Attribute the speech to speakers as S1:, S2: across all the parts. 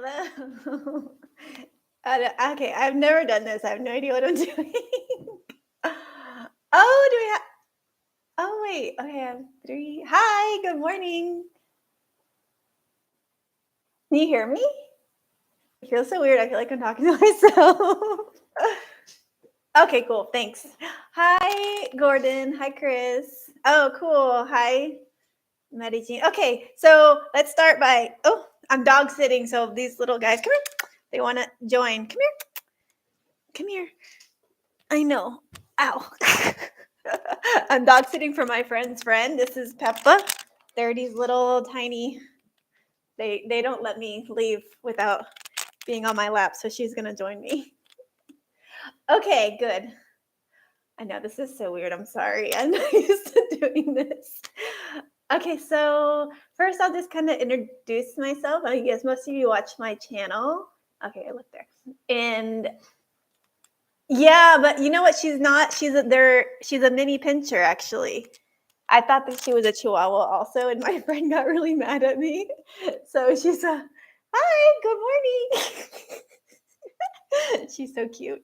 S1: Hello. Okay, I've never done this. I have no idea what I'm doing. Oh, do we have? Oh, wait. Okay, I have three. Hi, good morning. Can you hear me? It feels so weird. I feel like I'm talking to myself. Okay, cool. Thanks. Hi, Gordon. Hi, Chris. Oh, cool. Hi, Medellin. Okay, so let's start by. Oh, I'm dog sitting. So these little guys, come here. They want to join. Come here. Come here. I know. Ow. I'm dog sitting for my friend's friend. This is Peppa. They're these little tiny. They don't let me leave without being on my lap, so she's gonna join me. Okay, good. I know this is so weird. I'm sorry. I'm not used to doing this. Okay, so first I'll just kind of introduce myself. I guess most of you watch my channel. Okay, I look there. And yeah, but you know what? She's not. She's a mini pincher, actually. I thought that she was a Chihuahua also, and my friend got really mad at me. So she's a, hi, good morning. She's so cute.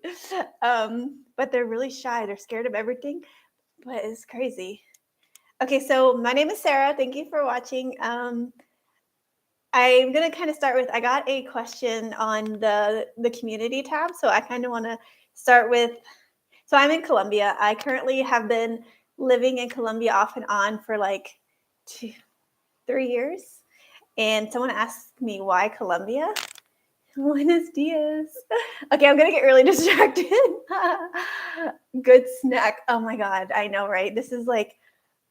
S1: But they're really shy. They're scared of everything, but it's crazy. Okay, so my name is Sarah. Thank you for watching. I'm gonna kind of start with, I got a question on the community tab, so I kind of want to start with, so I'm in Colombia. I currently have been living in Colombia off and on for like 3 years. And someone asked me why Colombia. Buenos dias. Okay, I'm gonna get really distracted. Good snack. Oh my God, I know, right? This is like,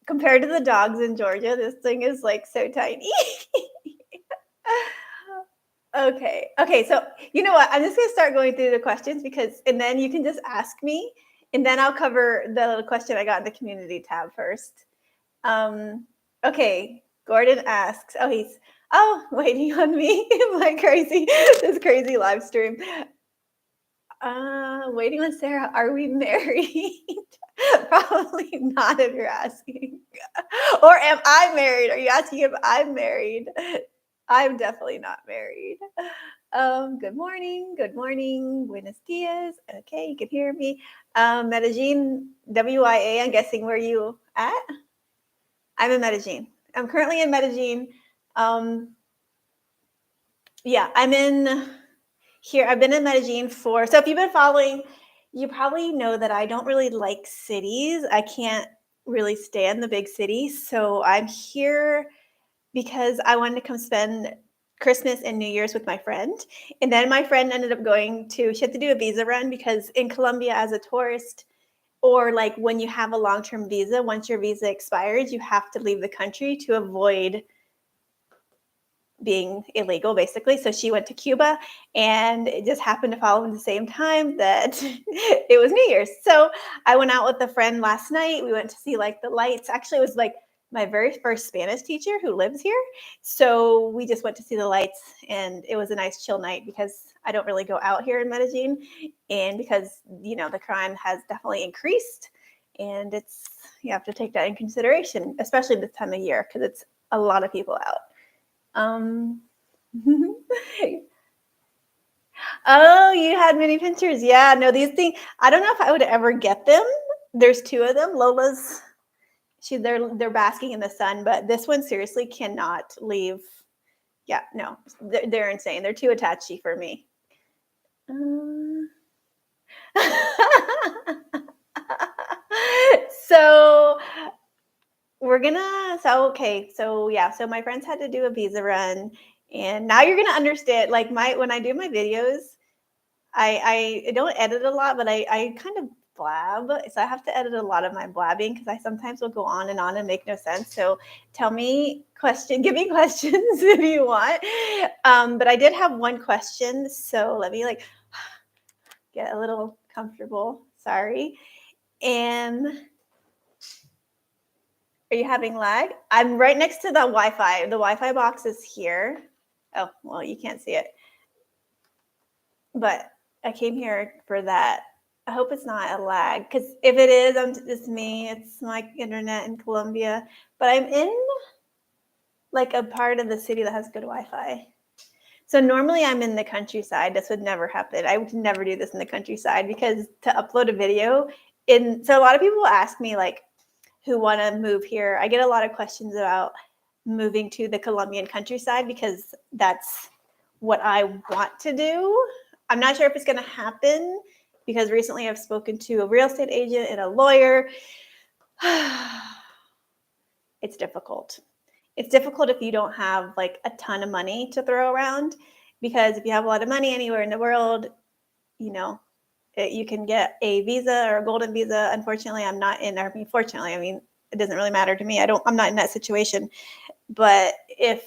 S1: compared to the dogs in Georgia, this thing is like so tiny. Okay, so you know what? I'm just gonna start going through the questions and then you can just ask me, and then I'll cover the question I got in the community tab first. Okay, Gordon asks, waiting on me. My crazy, this crazy live stream. Waiting on Sarah, are we married? Probably not if you're asking. Or am I married? Are you asking if I'm married? I'm definitely not married. Good morning. Buenos dias. Okay, you can hear me. Medellin, WIA, I'm guessing where you at? I'm in Medellin. I'm currently in Medellin. Yeah, I'm in here. I've been in Medellin so if you've been following, you probably know that I don't really like cities. I can't really stand the big cities. So I'm here because I wanted to come spend Christmas and New Year's with my friend. And then my friend ended up she had to do a visa run because in Colombia as a tourist, or like when you have a long-term visa, once your visa expires, you have to leave the country to avoid being illegal, basically. So she went to Cuba, and it just happened to fall in the same time that it was New Year's. So I went out with a friend last night. We went to see like the lights. Actually, it was like my very first Spanish teacher who lives here. So we just went to see the lights, and it was a nice chill night because I don't really go out here in Medellin, and because, you know, the crime has definitely increased, and you have to take that in consideration, especially this time of year, because it's a lot of people out. Oh, you had mini pinchers. Yeah, no, these things, I don't know if I would ever get them. There's two of them. Lola's, they're basking in the sun, but this one seriously cannot leave. Yeah, no, they're insane. They're too attachy for me. So so my friends had to do a visa run, and now you're gonna understand, like, when I do my videos, I don't edit a lot, but I kind of blab, so I have to edit a lot of my blabbing because I sometimes will go on and make no sense. So give me questions if you want. But I did have one question, so let me get a little comfortable. Sorry. And are you having lag? I'm right next to the Wi-Fi. The Wi-Fi box is here. Oh, well, you can't see it. But I came here for that. I hope it's not a lag, because if it is, it's me. It's my internet in Colombia. But I'm in like a part of the city that has good Wi-Fi. So normally I'm in the countryside. This would never happen. I would never do this in the countryside because to upload a video so a lot of people ask me like who want to move here. I get a lot of questions about moving to the Colombian countryside because that's what I want to do. I'm not sure if it's going to happen because recently I've spoken to a real estate agent and a lawyer. It's difficult. It's difficult if you don't have like a ton of money to throw around, because if you have a lot of money anywhere in the world, you know, you can get a visa or a golden visa. Unfortunately, I'm not in, fortunately, I mean, it doesn't really matter to me. I'm not in that situation. But if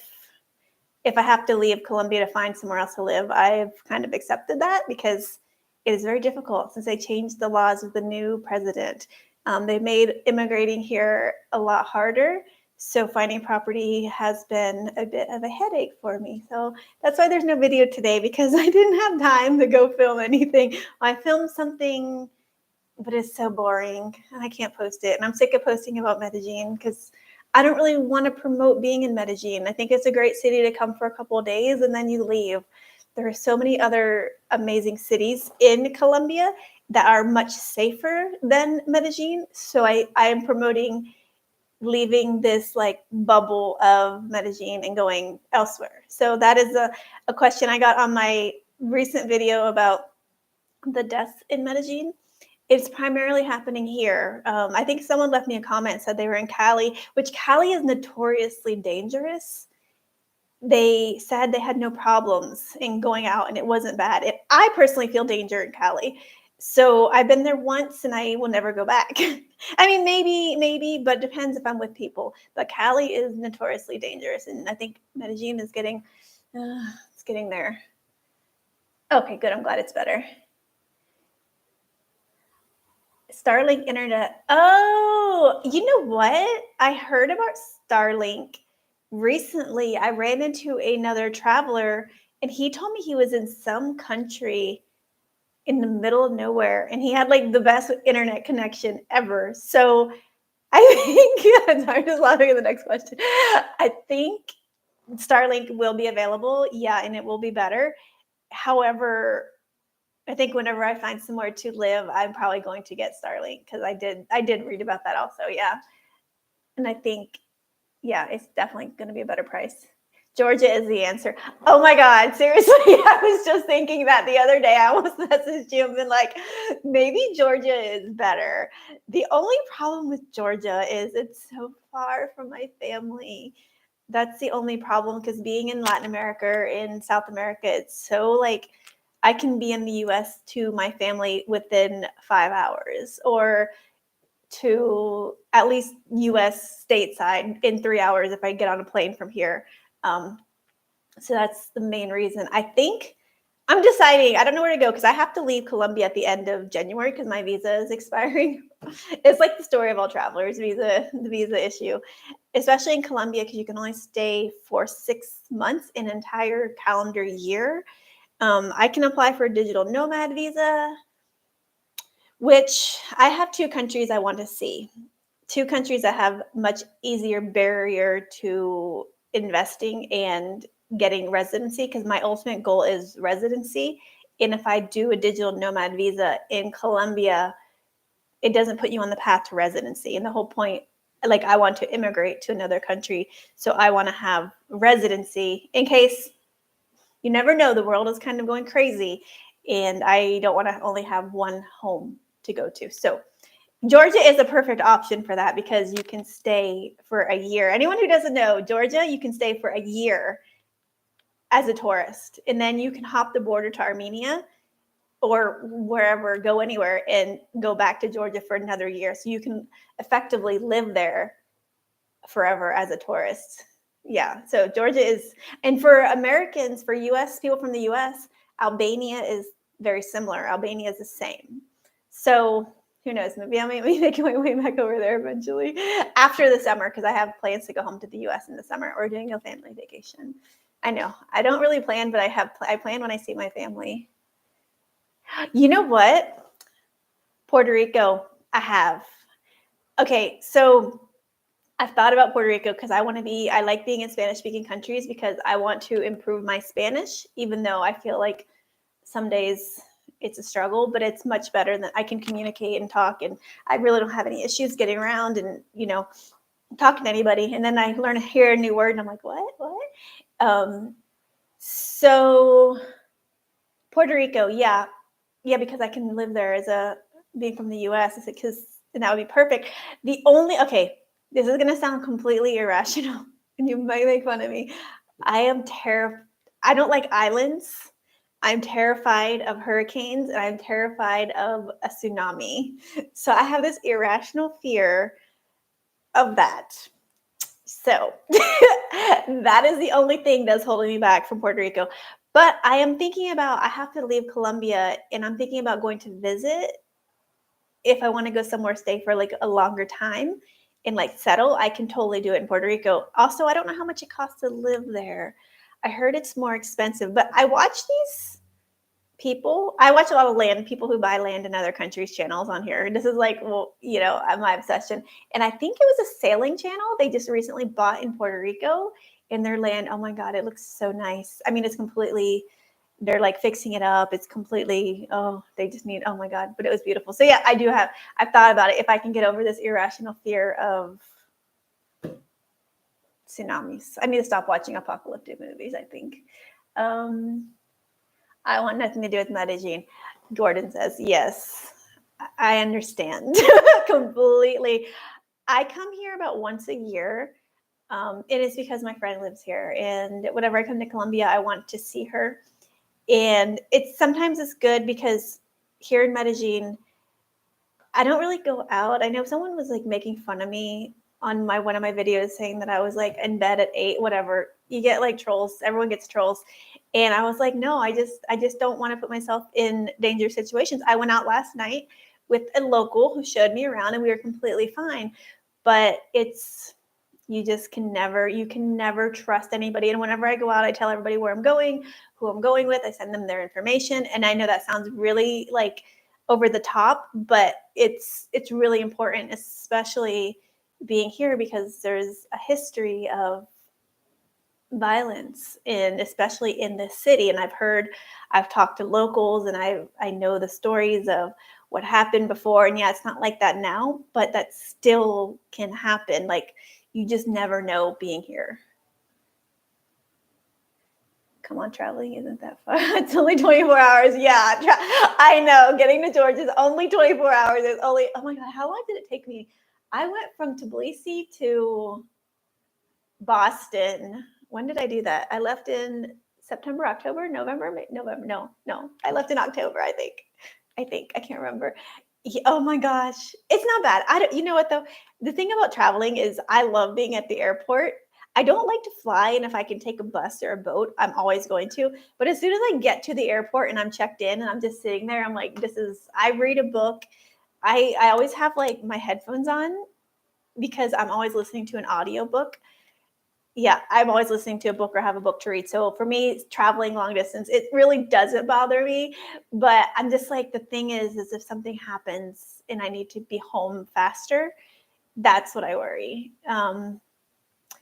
S1: I have to leave Colombia to find somewhere else to live, I've kind of accepted that because it is very difficult since they changed the laws with the new president. They made immigrating here a lot harder. So finding property has been a bit of a headache for me. So that's why there's no video today, because I didn't have time to go film anything. I filmed something, but it's so boring and I can't post it. And I'm sick of posting about Medellin because I don't really want to promote being in Medellin. I think it's a great city to come for a couple of days and then you leave. There are so many other amazing cities in Colombia that are much safer than Medellin. So I am promoting leaving this like bubble of Medellin and going elsewhere. So that is a question I got on my recent video about the deaths in Medellin. It's primarily happening here. I think someone left me a comment and said they were in Cali, which Cali is notoriously dangerous. They said they had no problems in going out and it wasn't bad. I personally feel danger in Cali. So I've been there once and I will never go back. I mean, maybe, but it depends if I'm with people. But Cali is notoriously dangerous. And I think Medellin is it's getting there. Okay, good. I'm glad it's better. Starlink internet. Oh, you know what? I heard about Starlink recently. I ran into another traveler and he told me he was in some country in the middle of nowhere and he had like the best internet connection ever. So I think I'm just laughing at the next question. I think Starlink will be available. Yeah, and it will be better. However, I think whenever I find somewhere to live, I'm probably going to get Starlink because I did read about that also. Yeah. And I think, yeah, it's definitely going to be a better price. Georgia is the answer. Oh my God, seriously. I was just thinking that the other day. I almost messaged you and been like, maybe Georgia is better. The only problem with Georgia is it's so far from my family. That's the only problem, because being in Latin America or in South America, it's so like I can be in the US to my family within 5 hours, or to at least US stateside in 3 hours if I get on a plane from here. So that's the main reason. I think I'm deciding, I don't know where to go because I have to leave Colombia at the end of January because my visa is expiring. It's like the story of all travelers, the visa issue, especially in Colombia, because you can only stay for 6 months, an entire calendar year. I can apply for a digital nomad visa, which I have 2 countries I want to see. 2 countries that have much easier barrier to investing and getting residency, because my ultimate goal is residency. And if I do a digital nomad visa in Colombia, it doesn't put you on the path to residency. And the whole point, like, I want to immigrate to another country. So I want to have residency in case, you never know, the world is kind of going crazy. And I don't want to only have one home to go to. So Georgia is a perfect option for that because you can stay for a year. Anyone who doesn't know, Georgia, you can stay for a year as a tourist. And then you can hop the border to Armenia or wherever, go anywhere and go back to Georgia for another year. So you can effectively live there forever as a tourist. Yeah. So Georgia is, and for Americans, for US, people from the US, Albania is very similar. Albania is the same. So who knows? Maybe I might be making my way back over there eventually after the summer, because I have plans to go home to the US in the summer or doing a family vacation. I know I don't really plan, but I plan when I see my family. You know what? Puerto Rico, I have. Okay, so I've thought about Puerto Rico because I like being in Spanish speaking countries because I want to improve my Spanish, even though I feel like some days it's a struggle, but it's much better than I can communicate and talk. And I really don't have any issues getting around and, talking to anybody. And then I learn to hear a new word and I'm like, what? So Puerto Rico, yeah, because I can live there being from the U.S. because that would be perfect. This is gonna sound completely irrational, and you might make fun of me. I am terrified. I don't like islands. I'm terrified of hurricanes, and I'm terrified of a tsunami. So I have this irrational fear of that. So that is the only thing that's holding me back from Puerto Rico. But I am thinking about, I have to leave Colombia and I'm thinking about going to visit if I want to go somewhere, stay for like a longer time and like settle. I can totally do it in Puerto Rico. Also, I don't know how much it costs to live there. I heard it's more expensive, but I watch these people. I watch a lot of people who buy land in other countries' channels on here. This is like, my obsession. And I think it was a sailing channel they just recently bought in Puerto Rico in their land. Oh my God, it looks so nice. I mean, they're like fixing it up. It's completely, they just need, oh my God, but it was beautiful. So yeah, I've thought about it. If I can get over this irrational fear of tsunamis, I need to stop watching apocalyptic movies, I think. I want nothing to do with Medellin. Gordon says, yes, I understand completely. I come here about once a year. It is because my friend lives here. And whenever I come to Colombia, I want to see her. And sometimes it's good because here in Medellin, I don't really go out. I know someone was like making fun of me on one of my videos saying that I was like in bed at 8, whatever. You get like trolls. Everyone gets trolls. And I was like, no, I just don't want to put myself in dangerous situations. I went out last night with a local who showed me around and we were completely fine. But you can never trust anybody. And whenever I go out, I tell everybody where I'm going, who I'm going with. I send them their information. And I know that sounds really like over the top, but it's really important, especially being here because there's a history of violence especially in this city. And I've talked to locals and I know the stories of what happened before. And yeah, it's not like that now, but that still can happen. Like you just never know being here. Come on, traveling isn't that far. It's only 24 hours. Yeah, I know. Getting to Georgia is only 24 hours. It's only, oh my God, how long did it take me? I went from Tbilisi to Boston. When did I do that? I left in September, October, November, November. No. I left in October, I think. I can't remember. Oh my gosh. It's not bad. You know what though? The thing about traveling is I love being at the airport. I don't like to fly, and if I can take a bus or a boat, I'm always going to. But as soon as I get to the airport and I'm checked in and I'm just sitting there, I'm like, I read a book. I always have like my headphones on because I'm always listening to an audiobook. Yeah, I'm always listening to a book or have a book to read. So for me, traveling long distance, it really doesn't bother me. But I'm just like, the thing is if something happens and I need to be home faster, that's what I worry.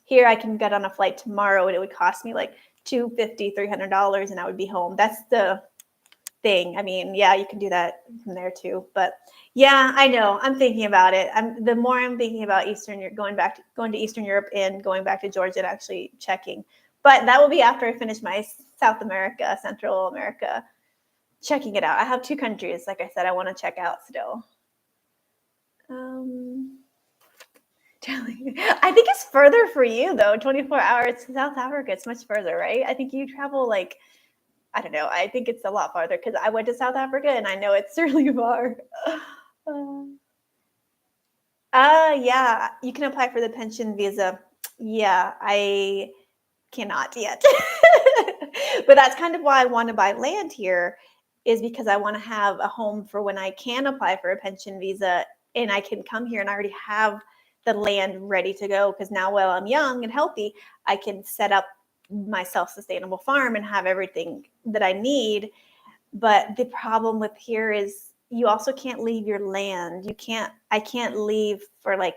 S1: Here I can get on a flight tomorrow and it would cost me like $250, $300 and I would be home. That's the thing. I mean, yeah, you can do that from there too. But yeah, I know. I'm thinking about it. The more I'm thinking about going to Eastern Europe and going back to Georgia and actually checking. But that will be after I finish my South America, Central America, checking it out. I have 2 countries, like I said, I want to check out still. I think it's further for you though. 24 hours to South Africa. It's much further, right? I think you travel like, I don't know. I think it's a lot farther because I went to South Africa and I know it's really far. Yeah, you can apply for the pension visa. Yeah, I cannot yet. But that's kind of why I want to buy land here, is because I want to have a home for when I can apply for a pension visa and I can come here and I already have the land ready to go. Because now while I'm young and healthy, I can set up my self-sustainable farm and have everything that I need. But the problem with here is you also can't leave your land. I can't leave for like,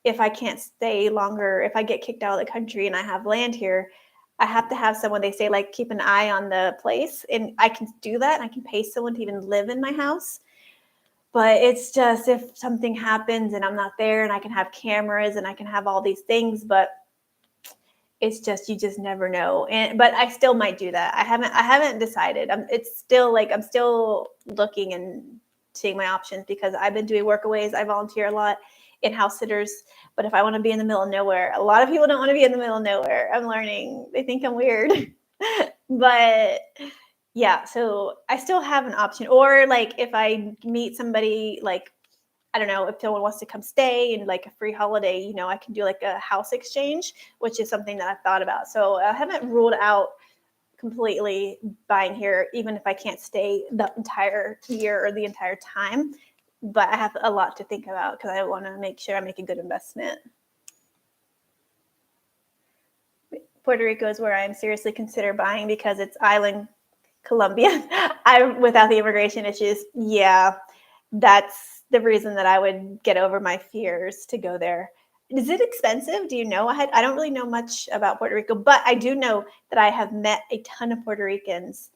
S1: if I can't stay longer, if I get kicked out of the country and I have land here, I have to have someone, they say, like, keep an eye on the place. And I can do that. And I can pay someone to even live in my house. But it's just if something happens and I'm not there, and I can have cameras and I can have all these things, but it's just, you just never know. But I still might do that. I haven't decided. It's still like, I'm still looking and seeing my options, because I've been doing workaways. I volunteer a lot in house sitters. But if I want to be in the middle of nowhere, a lot of people don't want to be in the middle of nowhere. I'm learning. They think I'm weird. But yeah, so I still have an option. Or like if I meet somebody, like, I don't know, if someone wants to come stay and like a free holiday, you know, I can do like a house exchange, which is something that I've thought about. So I haven't ruled out completely buying here, even if I can't stay the entire year or the entire time. But I have a lot to think about, because I want to make sure I make a good investment. Puerto Rico is where I'm seriously consider buying, because it's island Colombia. I'm without the immigration issues. Yeah, that's the reason that I would get over my fears to go there. Is it expensive? Do you know? I don't really know much about Puerto Rico, but I do know that I have met a ton of Puerto Ricans,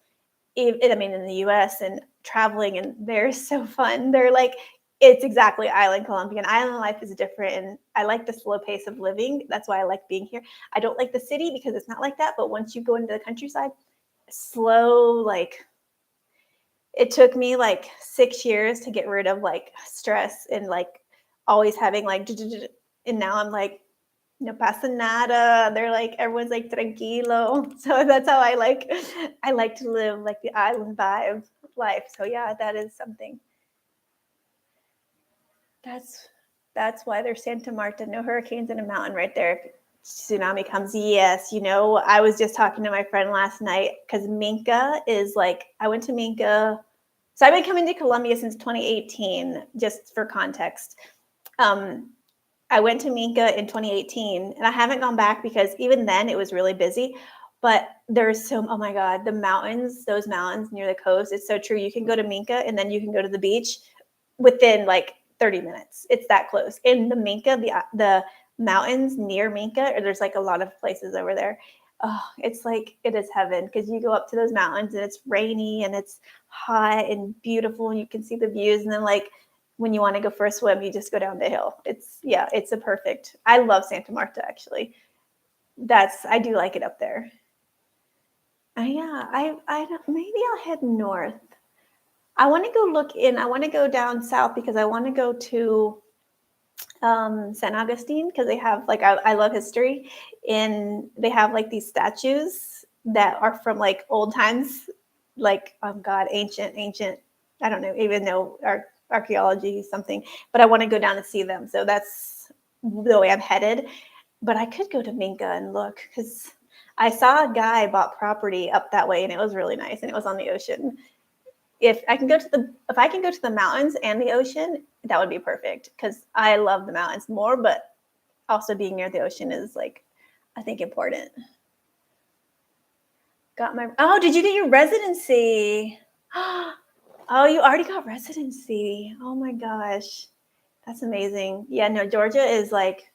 S1: in the US, and traveling, and they're so fun. They're like, it's exactly island Colombian. Island life is different, and I like the slow pace of living. That's why I like being here. I don't like the city because it's not like that, but once you go into the countryside, slow, like, it took me like 6 years to get rid of like stress and like always having like, and now I'm like, no pasa nada. They're like, everyone's like tranquilo. So that's how I like to live, like the island vibe life. So yeah, that is something. That's why there's Santa Marta, no hurricanes in a mountain right there. If tsunami comes, yes. You know, I was just talking to my friend last night, because Minca is like, I went to Minca. So I've been coming to Colombia since 2018, just for context. I went to Minca in 2018, and I haven't gone back because even then it was really busy. But there's oh my God, the mountains, those mountains near the coast, it's so true. You can go to Minca and then you can go to the beach within like 30 minutes. It's that close. In the Minca, the mountains near Minca, or there's like a lot of places over there. Oh, it's like, it is heaven, because you go up to those mountains and it's rainy and it's hot and beautiful and you can see the views. And then like when you want to go for a swim, you just go down the hill. It's a perfect. I love Santa Marta, actually. I do like it up there. Yeah, I don't, maybe I'll head north. I want to go look in. I want to go down south because I want to go to San Augustine, because they have like, I love history, and they have like these statues that are from like old times, like, oh God, ancient. I don't know, even know archaeology something, but I want to go down and see them. So that's the way I'm headed. But I could go to Minca and look, because I saw a guy bought property up that way, and it was really nice, and it was on the ocean. If I can go to the mountains and the ocean, that would be perfect, because I love the mountains more, but also being near the ocean is like, I think, important. Did you get your residency? Oh, you already got residency. Oh my gosh. That's amazing. Yeah, no, Georgia is like,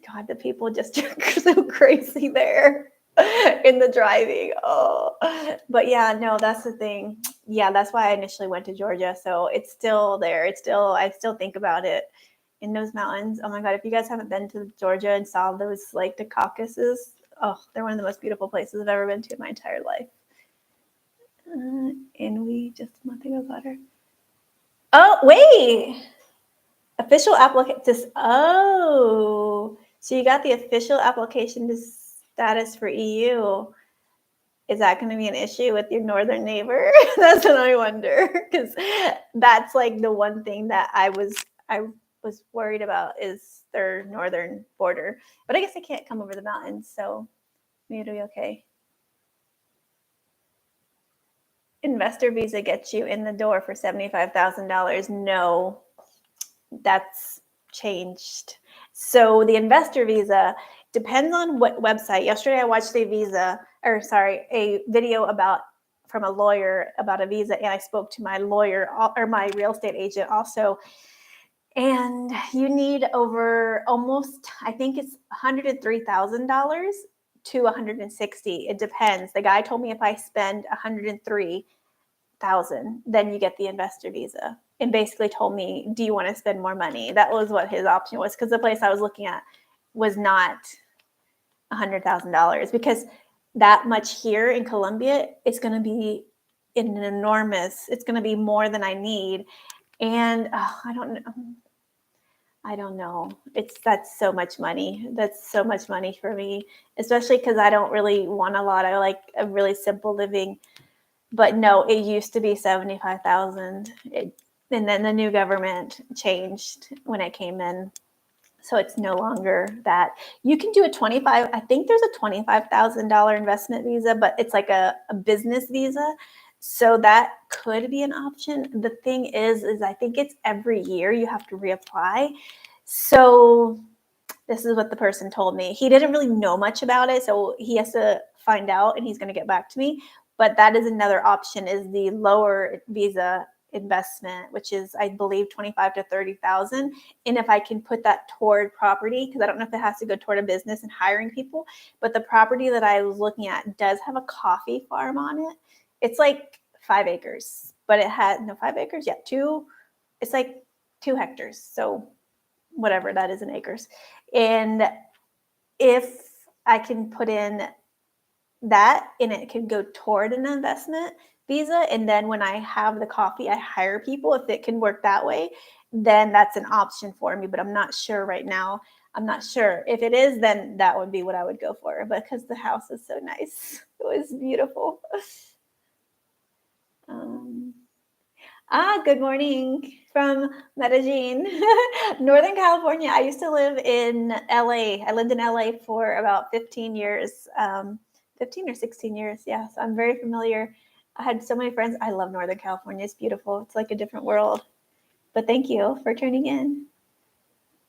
S1: God, the people just are so crazy there in the driving. Oh, but yeah, no, that's the thing. Yeah, that's why I initially went to Georgia. So it's still there. I still think about it in those mountains. Oh my God, if you guys haven't been to Georgia and saw those, like the Caucasus, oh, they're one of the most beautiful places I've ever been to in my entire life. And we just a month ago got her. Oh, wait. Official application. Oh, so you got the official application to status for EU. Is that going to be an issue with your northern neighbor? That's what I wonder, because that's like the one thing that I was worried about, is their northern border. But I guess I can't come over the mountains, so maybe it'll be okay. Investor visa gets you in the door for $75,000. No, that's changed. So the investor visa depends on what website. Yesterday I watched a video from a lawyer about a visa, and I spoke to my lawyer, or my real estate agent also. And you need over almost, I think it's $103,000 to 160. It depends. The guy told me if I spend 103,000, then you get the investor visa. And basically told me, do you want to spend more money? That was what his option was, because the place I was looking at was not $100,000, because that much here in Colombia, it's going to be it's going to be more than I need. And I don't know. That's so much money. That's so much money for me, especially because I don't really want a lot. I like a really simple living. But no, it used to be 75,000. And then the new government changed when it came in. So it's no longer that. You can do a 25, I think there's a $25,000 investment visa, but it's like a business visa. So that could be an option. The thing is I think it's every year you have to reapply. So this is what the person told me. He didn't really know much about it, so he has to find out and he's going to get back to me. But that is another option, is the lower visa investment, which is, I believe, 25 to 30,000. And if I can put that toward property, because I don't know if it has to go toward a business and hiring people, but the property that I was looking at does have a coffee farm on it. It's like 5 acres, but it had 5 acres. Yeah, it's like 2 hectares. So whatever that is in acres. And if I can put in that, and it can go toward an investment visa, and then when I have the coffee, I hire people, if it can work that way, then that's an option for me. But I'm not sure right now. I'm not sure. If it is, then that would be what I would go for, because the house is so nice. It was beautiful. Good morning from Medellin, Northern California. I used to live in LA. I lived in LA for about 15 years, 15 or 16 years. Yeah, so I'm very familiar. I had so many friends. I love Northern California. It's beautiful. It's like a different world. But thank you for tuning in.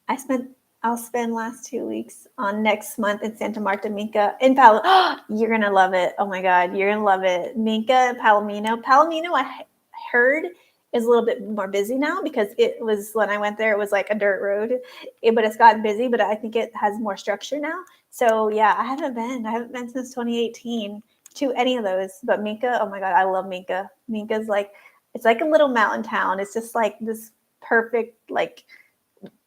S1: I'll spend last 2 weeks on next month in Santa Marta, Minca, in Palo. You're going to love it. Oh my God, you're going to love it. Minca and Palomino. Palomino, I heard, is a little bit more busy now, because it was, when I went there, it was like a dirt road, but it's gotten busy, but I think it has more structure now. So yeah, I haven't been since 2018 to any of those, but Minca, oh my God, I love Minca. Minca's like, it's like a little mountain town. It's just like this perfect, like,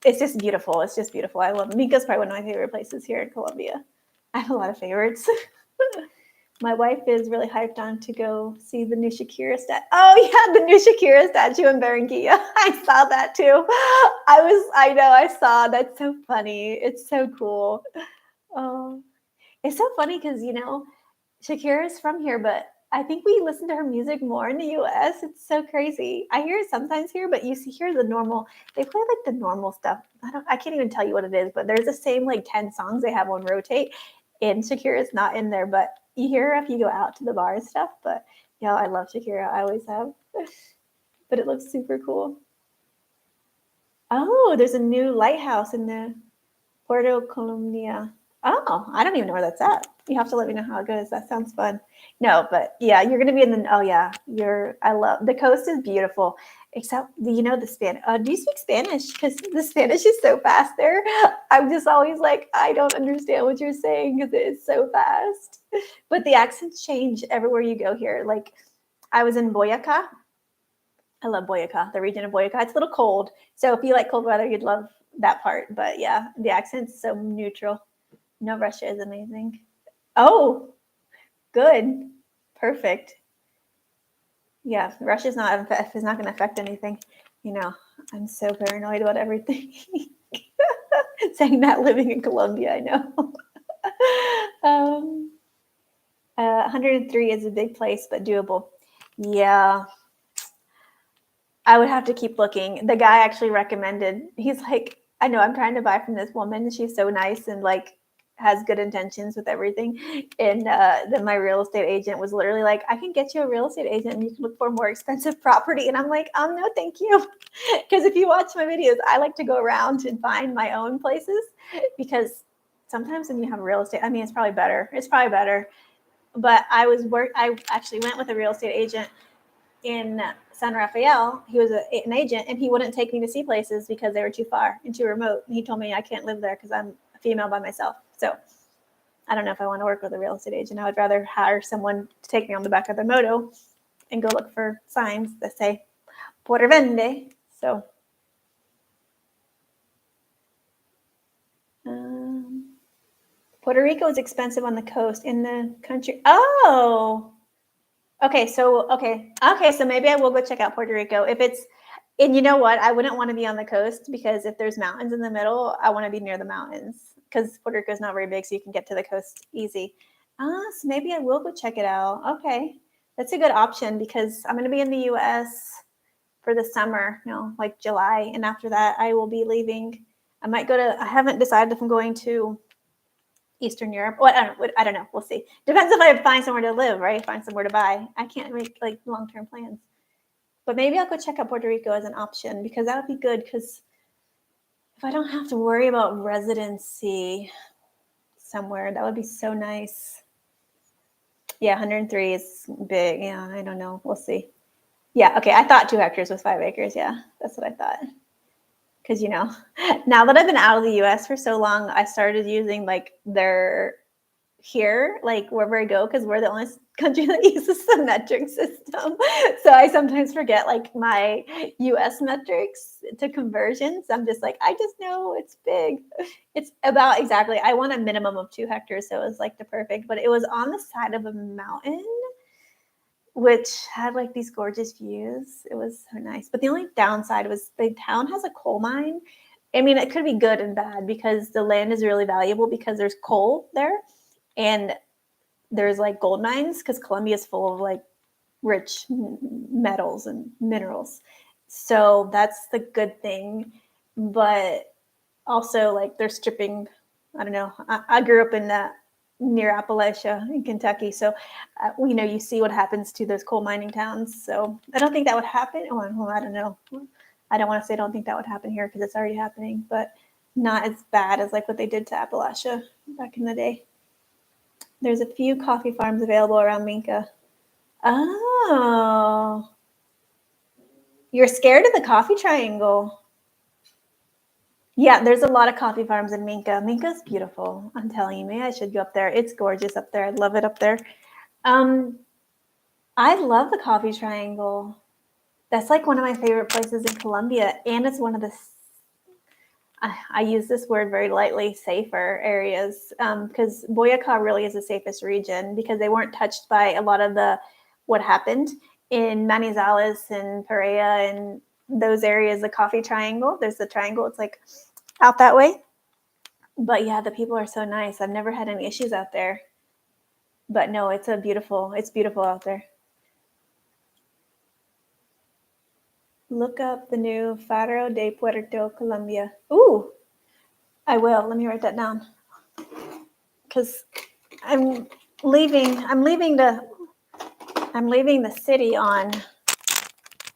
S1: it's just beautiful. It's just beautiful. I love Minca's probably one of my favorite places here in Colombia. I have a lot of favorites. My wife is really hyped on to go see the new Shakira statue. Oh yeah, the new Shakira statue in Barranquilla. I saw that too. I know, I saw. That's so funny. It's so cool. Oh, it's so funny because, Shakira is from here, but I think we listen to her music more in the US. It's so crazy. I hear it sometimes here, but you see here the normal, they play like the normal stuff. I can't even tell you what it is, but there's the same like 10 songs they have on rotate, and Shakira is not in there, but you hear her if you go out to the bar and stuff. But yeah, I love Shakira. I always have. But it looks super cool. Oh, there's a new lighthouse in the Puerto Colombia. Oh, I don't even know where that's at. You have to let me know how it goes. That sounds fun. No, but yeah, you're gonna be in the. Oh yeah, I love the coast is beautiful. Except the Spanish. Do you speak Spanish? Because the Spanish is so fast there. I'm just always like, I don't understand what you're saying because it is so fast. But the accents change everywhere you go here. Like, I was in Boyacá. I love Boyacá, the region of Boyacá. It's a little cold, so if you like cold weather, you'd love that part. But yeah, the accent's so neutral. No, Russia is amazing. Oh, good. Perfect. Yeah, Russia's not going to affect anything. I'm so paranoid about everything. Saying that living in Colombia, I know. 103 is a big place, but doable. Yeah. I would have to keep looking. The guy actually recommended, he's like, I know I'm trying to buy from this woman. She's so nice and like has good intentions with everything. And then my real estate agent was literally like, I can get you a real estate agent and you can look for more expensive property. And I'm like, no, thank you. Because if you watch my videos, I like to go around and find my own places, because sometimes when you have real estate, it's probably better. It's probably better. But I actually went with a real estate agent in San Rafael. He was an agent, and he wouldn't take me to see places because they were too far and too remote. And he told me I can't live there because I'm a female by myself. So I don't know if I want to work with a real estate agent. I would rather hire someone to take me on the back of their moto and go look for signs that say por vende. So Puerto Rico is expensive on the coast. In the country. Oh, okay. So maybe I will go check out Puerto Rico if it's. And you know what? I wouldn't want to be on the coast because if there's mountains in the middle, I want to be near the mountains because Puerto Rico is not very big, so you can get to the coast easy. So maybe I will go check it out. Okay, that's a good option because I'm going to be in the U.S. for the summer, like July, and after that, I will be leaving. I might go to. I haven't decided if I'm going to Eastern Europe. Well, I don't know. We'll see. Depends if I find somewhere to live, right? Find somewhere to buy. I can't make like long-term plans. But maybe I'll go check out Puerto Rico as an option because that would be good because if I don't have to worry about residency somewhere, that would be so nice. Yeah, 103 is big. Yeah, I don't know. We'll see. Yeah, okay. I thought 2 hectares was 5 acres. Yeah, that's what I thought. Because, now that I've been out of the U.S. for so long, I started using like their here, like wherever I go, because we're the only country that uses the metric system. So I sometimes forget like my US metrics to conversions. I'm just like, I just know it's big. It's about exactly, I want a minimum of 2 hectares. So it was like the perfect, but it was on the side of a mountain, which had like these gorgeous views. It was so nice. But the only downside was the town has a coal mine. I mean, it could be good and bad because the land is really valuable because there's coal there. And there's like gold mines because Colombia is full of like rich metals and minerals. So that's the good thing. But also like they're stripping, I don't know. I grew up in that near Appalachia in Kentucky. So, you see what happens to those coal mining towns. So I don't think that would happen. Well, I don't know. I don't want to say I don't think that would happen here because it's already happening, but not as bad as like what they did to Appalachia back in the day. There's a few coffee farms available around Minca. Oh, you're scared of the coffee triangle. Yeah, there's a lot of coffee farms in Minca. Minca's beautiful. I'm telling you, maybe I should go up there. It's gorgeous up there. I love it up there. I love the coffee triangle. That's like one of my favorite places in Colombia. And it's one of the, I use this word very lightly, safer areas, because Boyacá really is the safest region because they weren't touched by a lot of what happened in Manizales and Pereira and those areas, the coffee triangle. There's the triangle. It's like out that way. But yeah, the people are so nice. I've never had any issues out there. But no, it's beautiful out there. Look up the new Faro de Puerto Colombia. Ooh, I will. Let me write that down. Because I'm leaving the city on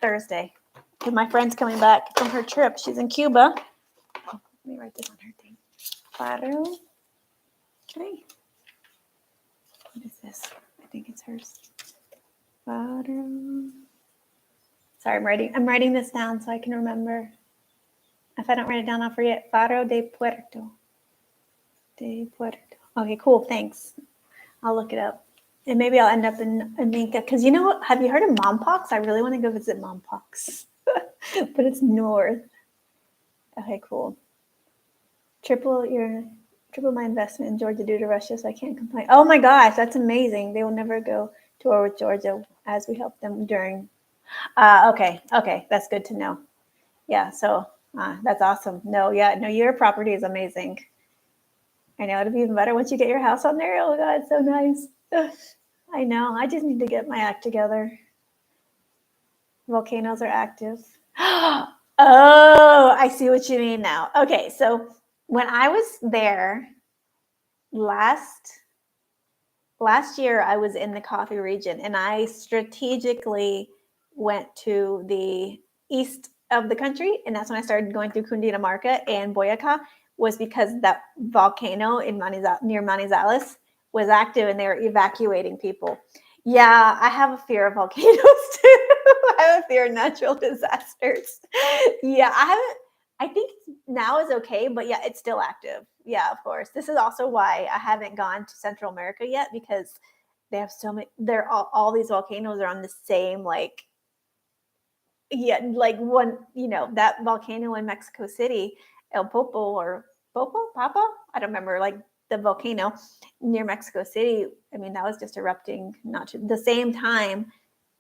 S1: Thursday. Because my friend's coming back from her trip. She's in Cuba. Oh, let me write this on her thing. Faro. Okay. What is this? I think it's hers. Faro. Sorry, I'm writing this down so I can remember. If I don't write it down, I'll forget. Faro de Puerto. Okay, cool. Thanks. I'll look it up. And maybe I'll end up in Minca. Because you know what? Have you heard of Mompox? I really want to go visit Mompox. But it's north. Okay, cool. Triple my investment in Georgia due to Russia, so I can't complain. Oh my gosh, that's amazing. They will never go to war with Georgia as we help them during. Okay, that's good to know. Yeah, so that's awesome. No, your property is amazing. I know it'll be even better once you get your house on there. Oh God, it's so nice. I know. I just need to get my act together. Volcanoes are active. Oh, I see what you mean now. Okay, so when I was there last year, I was in the coffee region, and I strategically went to the east of the country, and that's when I started going through Cundinamarca and Boyacá, was because that volcano in near Manizales was active, and they were evacuating people. Yeah, I have a fear of volcanoes too. have a fear of natural disasters. Yeah, I haven't. I think now is okay, but yeah, it's still active. Yeah, of course. This is also why I haven't gone to Central America yet because they have so many. They're all these volcanoes are on the same like yeah, like one, that volcano in Mexico City, El Popo or Popo, Papa? I don't remember, like the volcano near Mexico City. I mean, that was just erupting not the same time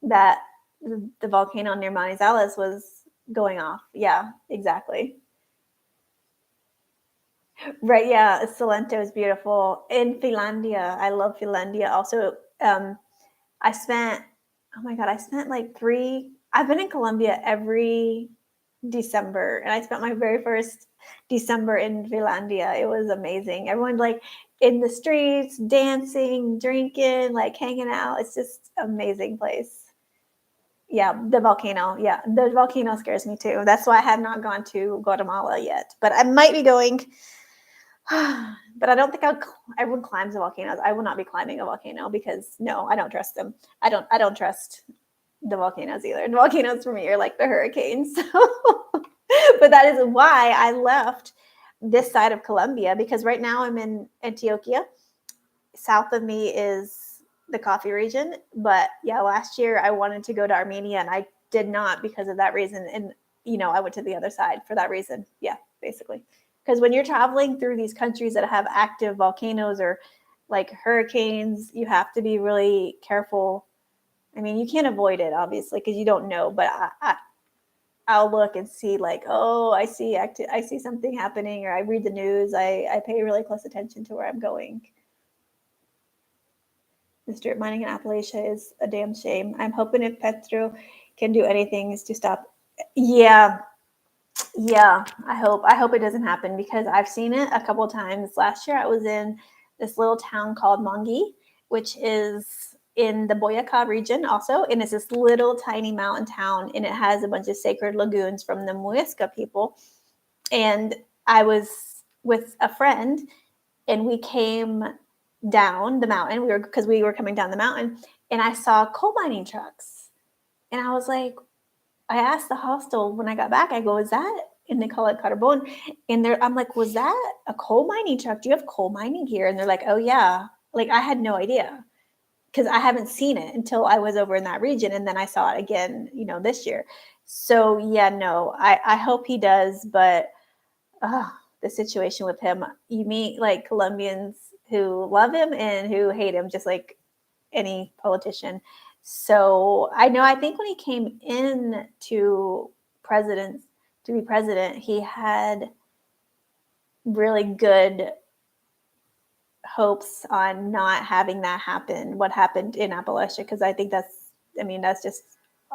S1: that the volcano near Manizales was going off. Yeah, exactly. Right. Yeah. Salento is beautiful. In Finlandia, I love Finlandia. Also, I spent, oh my God, I spent like I've been in Colombia every December, and I spent my very first December in Finlandia. It was amazing. Everyone like in the streets, dancing, drinking, like hanging out. It's just amazing place. Yeah, the volcano. Yeah, the volcano scares me too. That's why I have not gone to Guatemala yet, but I might be going. But I don't think everyone climbs the volcanoes. I will not be climbing a volcano because no, I don't trust them. I don't trust the volcanoes either. The volcanoes for me are like the hurricanes. But that is why I left this side of Colombia because right now I'm in Antioquia. South of me is the coffee region. But yeah, last year I wanted to go to Armenia and I did not because of that reason. And, I went to the other side for that reason. Yeah, basically. Because when you're traveling through these countries that have active volcanoes or like hurricanes, you have to be really careful. I mean, you can't avoid it, obviously, because you don't know. But I'll look and see, like, oh, I see something happening, or I read the news. I pay really close attention to where I'm going. The strip mining in Appalachia is a damn shame. I'm hoping if Petro can do anything is to stop. Yeah, yeah. I hope it doesn't happen because I've seen it a couple times. Last year I was in this little town called Mongi, which is in the Boyacá region also, and it's this little tiny mountain town, and it has a bunch of sacred lagoons from the Muisca people. And I was with a friend, and we came down the mountain. We were coming down the mountain, and I saw coal mining trucks, and I was like, I asked the hostel when I got back. I go, "Is that?" And they call it carbon. And I'm like, "Was that a coal mining truck? Do you have coal mining here?" And they're like, "Oh yeah." Like I had no idea because I haven't seen it until I was over in that region, and then I saw it again, this year. So yeah, no, I hope he does, but the situation with him, you meet like Colombians who love him and who hate him, just like any politician. So I know, I think when he came in to be president, he had really good hopes on not having that happen, what happened in Appalachia, because I think that's just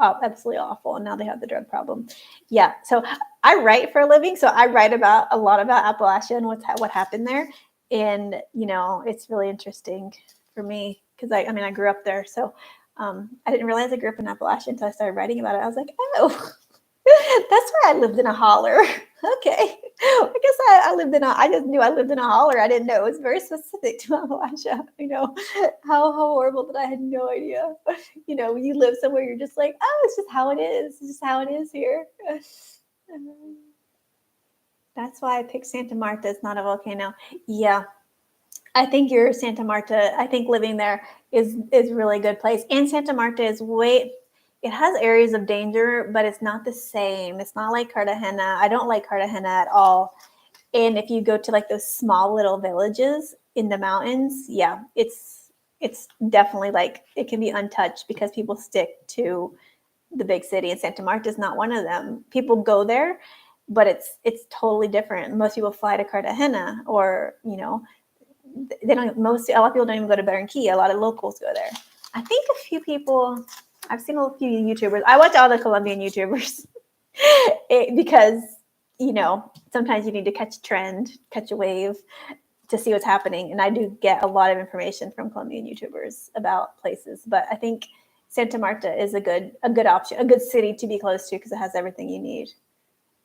S1: absolutely awful. And now they have the drug problem. Yeah. So I write for a living. So I write about a lot about Appalachia and what happened there. And, it's really interesting for me because I grew up there. So I didn't realize I grew up in Appalachia until I started writing about it. I was like, oh, that's where I lived in a holler. Okay. I guess I just knew I lived in a holler. I didn't know. It was very specific to Appalachia. How horrible that I had no idea. When you live somewhere, you're just like, oh, it's just how it is. It's just how it is here. That's why I picked Santa Marta. It's not a volcano. Yeah. I think you're Santa Marta. I think living there is really a good place. And Santa Marta it has areas of danger, but it's not the same. It's not like Cartagena. I don't like Cartagena at all. And if you go to like those small little villages in the mountains, yeah, it's definitely like it can be untouched because people stick to the big city, and Santa Marta is not one of them. People go there, but it's totally different. Most people fly to Cartagena, or they don't. A lot of people don't even go to Barranquilla. A lot of locals go there. I think a few people. I've seen a few YouTubers. I watch all the Colombian YouTubers because sometimes you need to catch a trend, catch a wave to see what's happening. And I do get a lot of information from Colombian YouTubers about places. But I think Santa Marta is a good option, a good city to be close to because it has everything you need.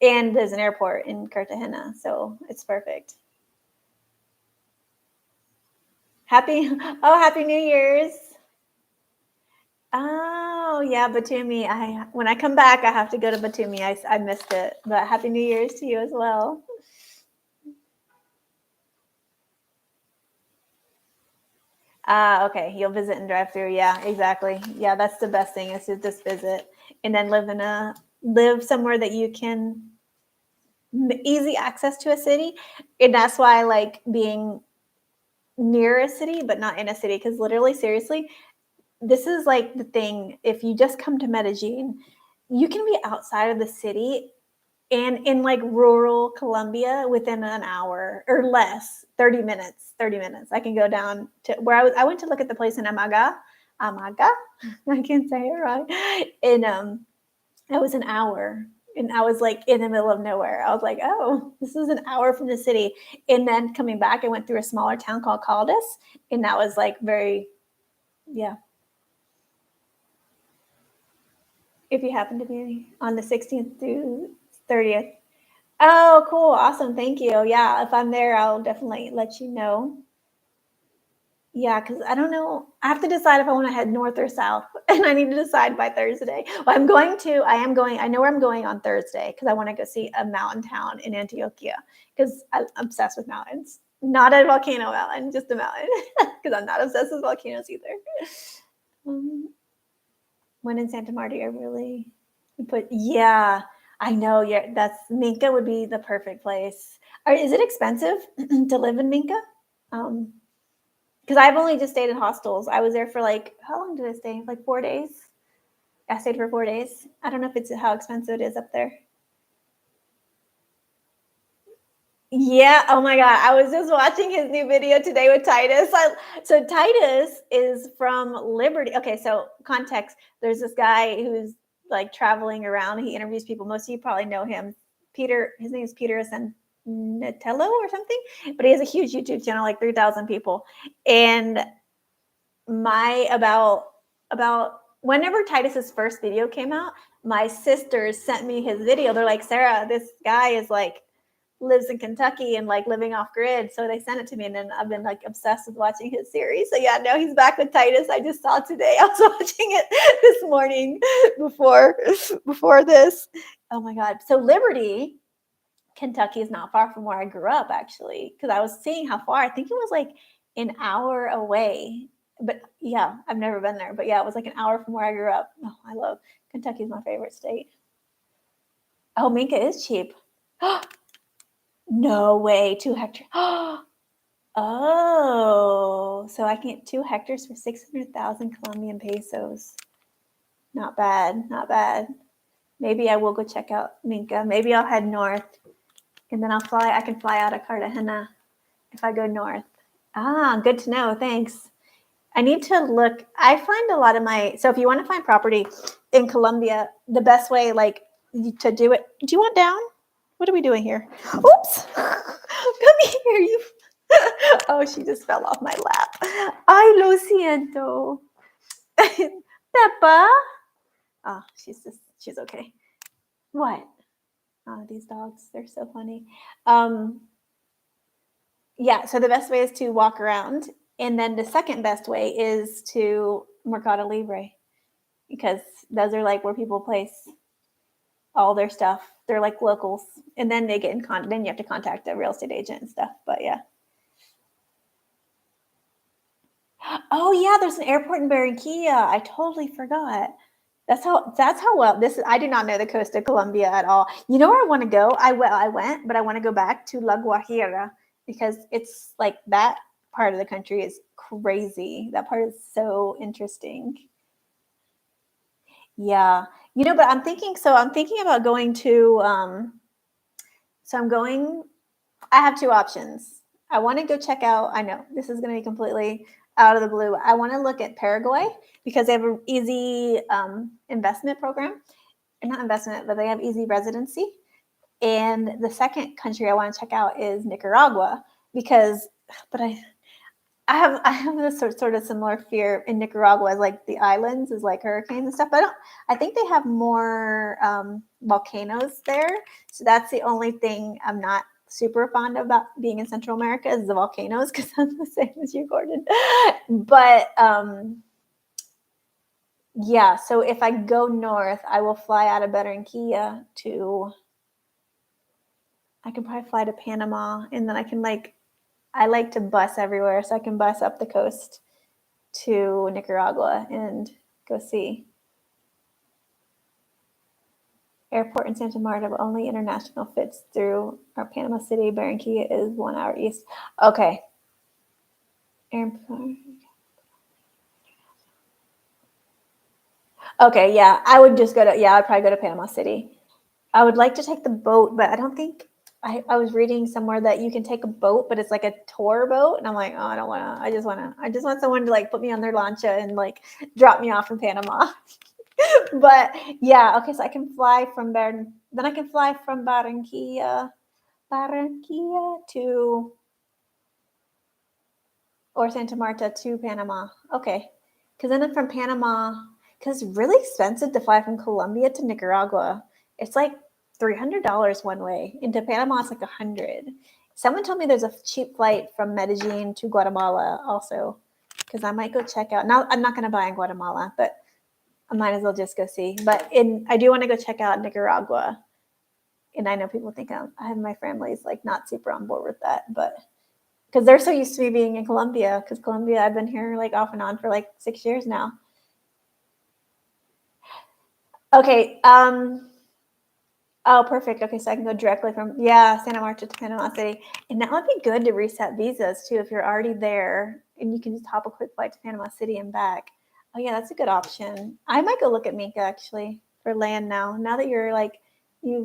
S1: And there's an airport in Cartagena, so it's perfect. Happy New Year's. Oh, yeah, Batumi. When I come back, I have to go to Batumi. I missed it, but Happy New Year's to you as well. Okay. You'll visit and drive through. Yeah, exactly. Yeah, that's the best thing is to just visit and then live somewhere that you can easy access to a city. And that's why I like being near a city, but not in a city. Because literally, seriously, this is like the thing. If you just come to Medellin, you can be outside of the city and in like rural Colombia within an hour or less, 30 minutes, 30 minutes. I can go down to where I went to look at the place in Amaga, I can't say it right. And it was an hour and I was like in the middle of nowhere. I was like, oh, this is an hour from the city. And then coming back, I went through a smaller town called Caldas, and that was like very, yeah. If you happen to be on the 16th through 30th. Oh, cool. Awesome. Thank you. Yeah, if I'm there, I'll definitely let you know. Yeah, because I don't know. I have to decide if I want to head north or south, and I need to decide by Thursday. Well, I am going, I know where I'm going on Thursday because I want to go see a mountain town in Antioquia because I'm obsessed with mountains. Not a volcano mountain, just a mountain because I'm not obsessed with volcanoes either. Um, when in Santa Marta, I really yeah, I know. Yeah, Minca would be the perfect place. Is it expensive to live in Minca? Because I've only just stayed in hostels. I was there for like, how long did I stay? Like 4 days. I stayed for 4 days. I don't know if it's how expensive it is up there. Yeah. Oh my God. I was just watching his new video today with Titus. So Titus is from Liberty. Okay. So context, there's this guy who's like traveling around. He interviews people. Most of you probably know him. His name is Peter Natello or something, but he has a huge YouTube channel, like 3,000 people. And about whenever Titus's first video came out, my sisters sent me his video. They're like, Sarah, this guy is like lives in Kentucky and like living off grid. So they sent it to me, and then I've been like obsessed with watching his series. So yeah, no, he's back with Titus. I just saw today. I was watching it this morning before this. Oh my God. So Liberty, Kentucky is not far from where I grew up, actually, because I was seeing how far. I think it was like an hour away. But yeah, I've never been there. But yeah, it was like an hour from where I grew up. Oh, I love Kentucky's my favorite state. Oh, Minka is cheap. No way, 2 hectares. Oh, so I can get 2 hectares for 600,000 Colombian pesos. Not bad, not bad. Maybe I will go check out Minka. Maybe I'll head north, and then I can fly out of Cartagena if I go north. Ah, good to know. Thanks. I need to look. I find a lot of so if you want to find property in Colombia, the best way like to do it. Do you want down? What are we doing here? Oops. Come here, you. Oh, she just fell off my lap. Ay, lo siento. Peppa. Oh, she's okay. What? Oh, these dogs, they're so funny. Yeah, so the best way is to walk around. And then the second best way is to Mercado Libre, because those are like where people place all their stuff. They're like locals. And then they get then you have to contact a real estate agent and stuff. But yeah. Oh yeah, there's an airport in Barranquilla. I totally forgot. That's how well this is. I do not know the coast of Colombia at all. You know where I want to go? I went, but I want to go back to La Guajira because it's like that part of the country is crazy. That part is so interesting. Yeah. But I'm thinking about going to so I have two options. I want to go check out, I know this is going to be completely out of the blue. I want to look at Paraguay because they have an easy investment program. Not investment, but they have easy residency. And the second country I want to check out is Nicaragua but I have this sort of similar fear in Nicaragua as like the islands is like hurricanes and stuff. But I think they have more volcanoes there. So that's the only thing I'm not super fond of about being in Central America is the volcanoes because I'm the same as you, Gordon. But Yeah, so if I go north, I will fly out of Barranquilla to, I can probably fly to Panama, and then I can I like to bus everywhere, so I can bus up the coast to Nicaragua and go see. Airport in Santa Marta, but only international fits through our Panama City. Barranquilla is 1 hour east. Okay. Airport. Okay, yeah, I would just go to, yeah, I'd probably go to Panama City. I would like to take the boat, but I don't think, I was reading somewhere that you can take a boat, but it's like a tour boat. And I'm like, oh, I don't want to, I just want someone to like put me on their lancha and like drop me off in Panama. But yeah, okay, so I can fly from then I can fly from Barranquilla to, or Santa Marta to Panama. Okay. Because then from Panama, because it's really expensive to fly from Colombia to Nicaragua. It's like $300 one way. Into Panama, it's like 100. Someone told me there's a cheap flight from Medellin to Guatemala also. Because I might go check out. Now, I'm not going to buy in Guatemala, but I might as well just go see. But I do want to go check out Nicaragua. And I know people think I have my family's like not super on board with that, but because they're so used to me being in Colombia. Because Colombia, I've been here like off and on for like 6 years now. Okay. Oh, perfect. Okay, so I can go directly from Santa Marta to Panama City, and that would be good to reset visas too if you're already there, and you can just hop a quick flight to Panama City and back. Oh yeah, that's a good option. I might go look at Minka actually for land now. Now that you're like you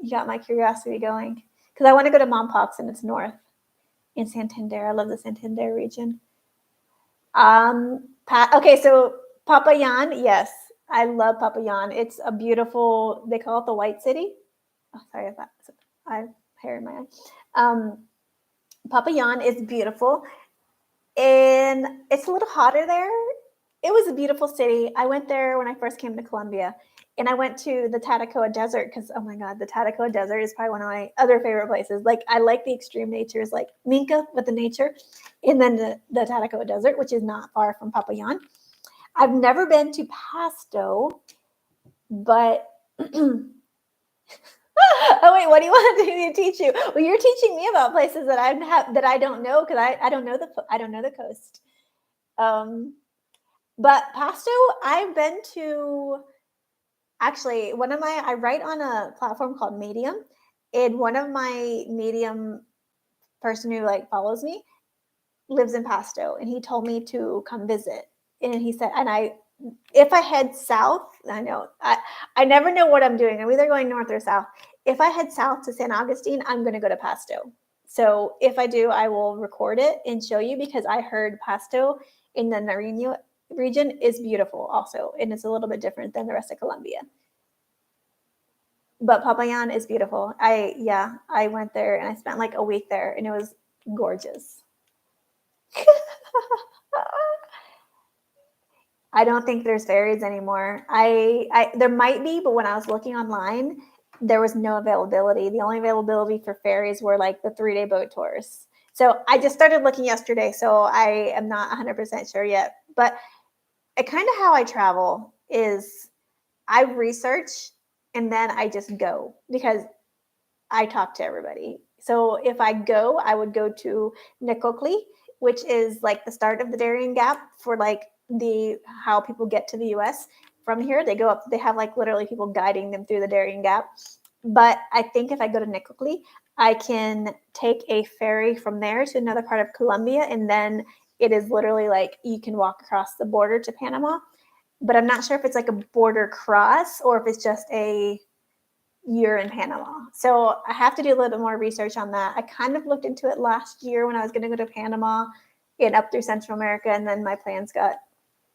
S1: got my curiosity going because I want to go to Mompox and it's north in Santander. I love the Santander region. Okay, so Popayan, yes, I love Popayan. It's a beautiful. They call it the White City. Oh, sorry about that. I have hair in my eye. Popayan is beautiful, and it's a little hotter there. It was a beautiful city. I went there when I first came to Colombia, and I went to the Tatacoa Desert because, oh my God, the Tatacoa Desert is probably one of my other favorite places. Like, I like the extreme natures, like Minca with the nature, and then the Tatacoa Desert, which is not far from Popayan. I've never been to Pasto, but oh wait, what do you want me to teach you? Well, you're teaching me about places that I don't know because I don't know the coast. But Pasto, I've been to. Actually, I write on a platform called Medium, and one of my Medium person who like follows me lives in Pasto, and he told me to come visit. And he said, if I head south, I never know what I'm doing. I'm either going north or south. If I head south to San Augustine, I'm going to go to Pasto. So if I do, I will record it and show you because I heard Pasto in the Nariño region is beautiful also, and it's a little bit different than the rest of Colombia. But Popayan is beautiful. I went there and I spent like a week there, and it was gorgeous. I don't think there's ferries anymore. There might be, but when I was looking online, there was no availability. The only availability for ferries were like the 3-day boat tours. So I just started looking yesterday, so I am not 100% sure yet. But kind of how I travel is I research and then I just go because I talk to everybody. So if I go, I would go to Nicocli, which is like the start of the Darien Gap for like how people get to the US. From here, they go up, they have like literally people guiding them through the Darien Gap. But I think if I go to Nicocli, I can take a ferry from there to another part of Colombia, and then it is literally like you can walk across the border to Panama. But I'm not sure if it's like a border cross or if it's just you're in Panama. So I have to do a little bit more research on that. I kind of looked into it last year when I was going to go to Panama and up through Central America, and then my plans got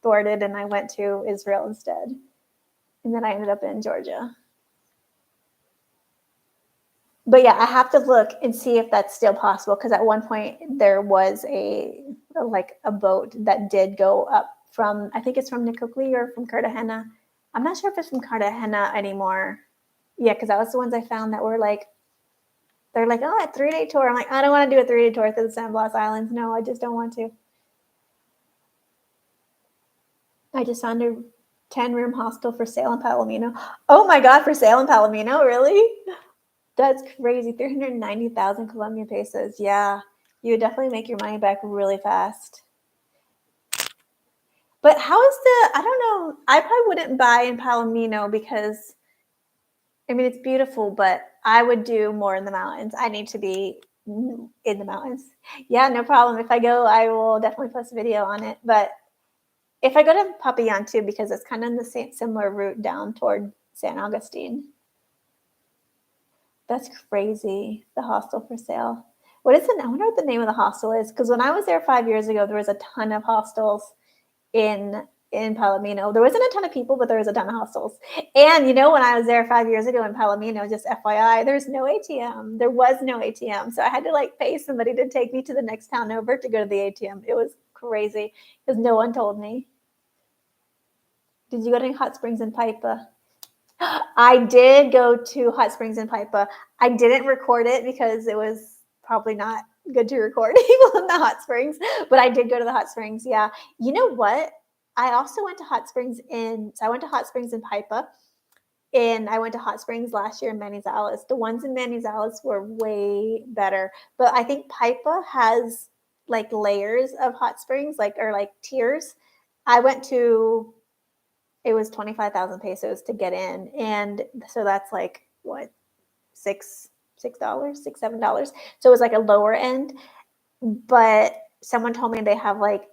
S1: thwarted and I went to Israel instead. And then I ended up in Georgia. But yeah, I have to look and see if that's still possible because at one point there was a boat that did go up from, I think it's from Nicocli or from Cartagena. I'm not sure if it's from Cartagena anymore. Yeah, because that was the ones I found that were like, they're like, oh, a 3-day tour. I'm like, I don't want to do a 3-day tour through the San Blas Islands. No, I just don't want to. I just found a 10-room hostel for sale in Palomino. Oh my God, for sale in Palomino? Really? That's crazy. 390,000 Colombian pesos. Yeah. You would definitely make your money back really fast. But how is I don't know. I probably wouldn't buy in Palomino because, I mean, it's beautiful, but I would do more in the mountains. I need to be in the mountains. Yeah, no problem. If I go, I will definitely post a video on it. But if I go to Popayán too, because it's kind of in the same similar route down toward San Agustin. That's crazy. The hostel for sale. What is it? I wonder what the name of the hostel is. Because when I was there 5 years ago, there was a ton of hostels in Palomino. There wasn't a ton of people, but there was a ton of hostels. And you know, when I was there 5 years ago in Palomino, just FYI, there's no ATM. There was no ATM. So I had to like pay somebody to take me to the next town over to go to the ATM. It was crazy because no one told me. Did you go to any hot springs in Paipa? I did go to hot springs in Paipa. I didn't record it because it was probably not good to record people in the hot springs, but I did go to the hot springs. Yeah. You know what? I also went to hot springs I went to hot springs in Paipa, and I went to hot springs last year in Manizales. The ones in Manizales were way better, but I think Paipa has like layers of hot springs, or like tiers. I went to It was 25,000 pesos to get in. And so that's like what, $6, $7. So it was like a lower end, but someone told me they have like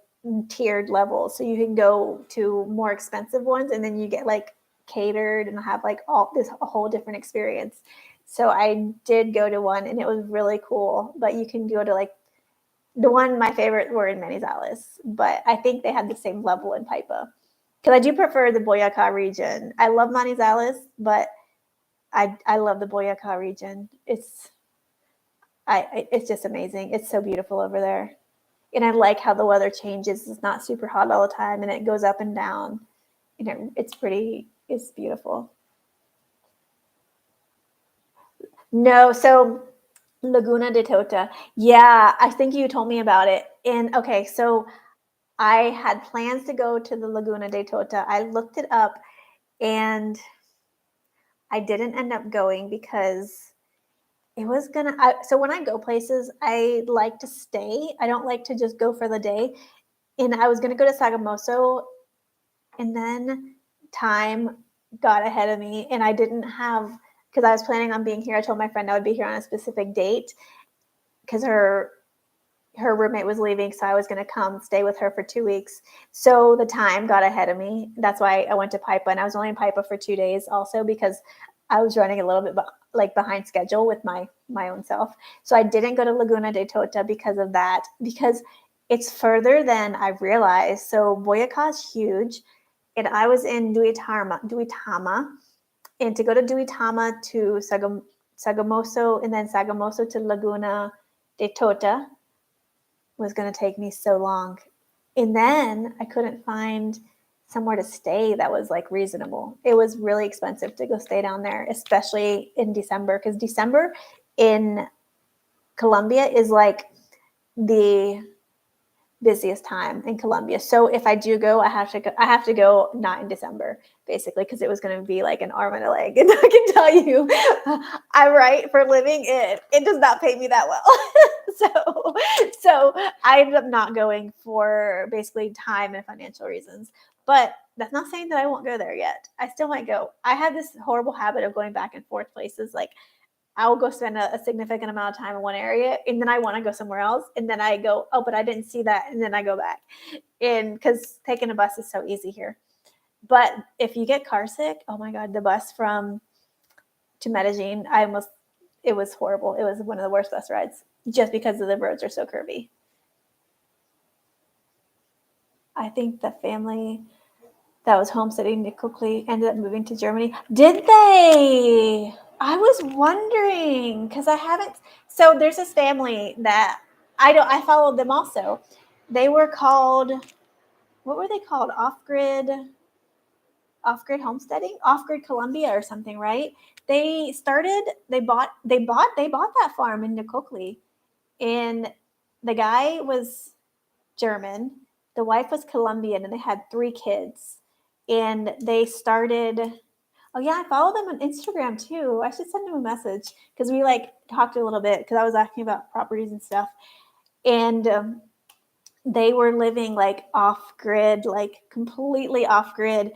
S1: tiered levels. So you can go to more expensive ones and then you get like catered and have like a whole different experience. So I did go to one and it was really cool, but you can go to like my favorite were in Manizales, but I think they had the same level in Paipa. Because I do prefer the Boyacá region. I love Manizales, but I love the Boyacá region. It's just amazing. It's so beautiful over there. And I like how the weather changes. It's not super hot all the time, and it goes up and down. It's beautiful. No, so Laguna de Tota. Yeah, I think you told me about it. And okay, so I had plans to go to the Laguna de Tota. I looked it up, and I didn't end up going because it was so when I go places, I like to stay. I don't like to just go for the day. And I was gonna go to Sagamoso, and then time got ahead of me, and I didn't have, because I was planning on being here. I told my friend I would be here on a specific date because her roommate was leaving, so I was going to come stay with her for 2 weeks. So the time got ahead of me. That's why I went to Paipa, and I was only in Paipa for 2 days also because I was running a little bit behind schedule with my own self. So I didn't go to Laguna de Tota because of that, because it's further than I realized. So Boyacá is huge, and I was in Duitama, and to go to Duitama to Sagamoso, and then Sagamoso to Laguna de Tota was going to take me so long. And then I couldn't find somewhere to stay that was like reasonable. It was really expensive to go stay down there, especially in December, because December in Colombia is like the busiest time in Colombia. So if I do go, I have to go not in December, basically, because it was going to be like an arm and a leg. And I can tell you, I write for a living. It does not pay me that well. so I ended up not going for basically time and financial reasons. But that's not saying that I won't go there yet. I still might go. I have this horrible habit of going back and forth places. Like, I'll go spend a significant amount of time in one area, and then I want to go somewhere else, and then I go, oh, but I didn't see that, and then I go back. And because taking a bus is so easy here. But if you get car sick, oh my God, the bus to Medellin, it was horrible. It was one of the worst bus rides just because the roads are so curvy. I think the family that was homesteading Nicocli ended up moving to Germany. Did they? I was wondering because I haven't. So there's this family that I followed them also. They were called, what were they called? Off-grid homesteading, Off-grid Colombia or something, right? They bought that farm in Nicocli, and the guy was German. The wife was Colombian, and they had 3 kids. and they started. Oh yeah, I follow them on Instagram too. I should send them a message because we like talked a little bit because I was asking about properties and stuff, and they were living like off grid, like completely off grid.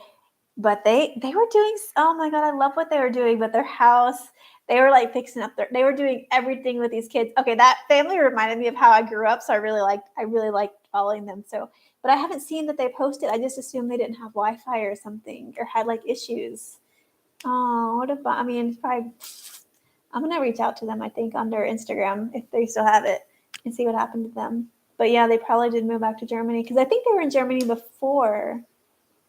S1: But they were doing. Oh my god, I love what they were doing. But their house, they were like fixing up they were doing everything with these kids. Okay, that family reminded me of how I grew up, so I really liked following them. So, but I haven't seen that they posted. I just assumed they didn't have Wi-Fi or something or had like issues. Oh, what about? I mean, if I'm gonna reach out to them. I think on their Instagram if they still have it and see what happened to them. But yeah, they probably did move back to Germany because I think they were in Germany before.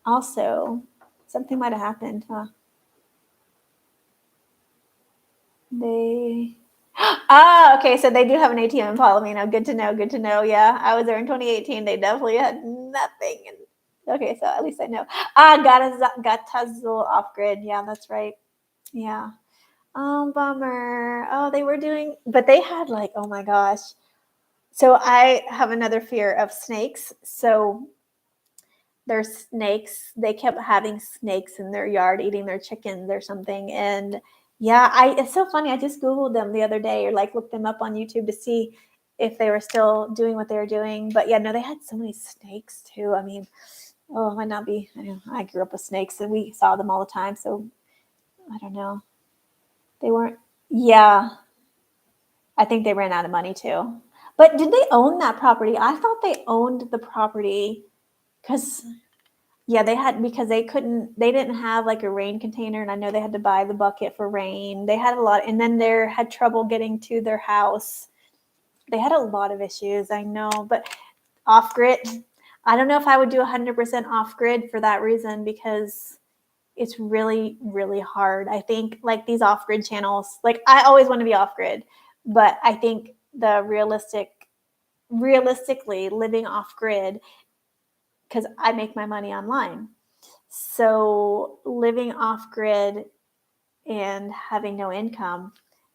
S1: Also, something might have happened, huh? They. Ah, okay. So they do have an ATM in Palomino. Good to know. Good to know. Yeah, I was there in 2018. They definitely had nothing. Okay, so at least I know. Ah, Gatazul off grid. Yeah, that's right. Yeah. Oh, bummer. Oh, they were doing, but they had like, oh my gosh. So I have another fear of snakes. So there's snakes. They kept having snakes in their yard eating their chickens or something. And yeah, it's so funny. I just Googled them the other day or like looked them up on YouTube to see if they were still doing what they were doing. But yeah, no, they had so many snakes too. I mean, oh, it might not be. I grew up with snakes and we saw them all the time. So I don't know. They weren't, yeah, I think they ran out of money too. But did they own that property? I thought they owned the property because yeah, they had because they didn't have like a rain container, and I know they had to buy the bucket for rain. They had a lot, and then they had trouble getting to their house. They had a lot of issues, I know, but off grid, I don't know if I would do 100% off grid for that reason because it's really, really hard. I think like these off grid channels, like I always want to be off grid, but I think the realistically living off grid because I make my money online. So living off grid and having no income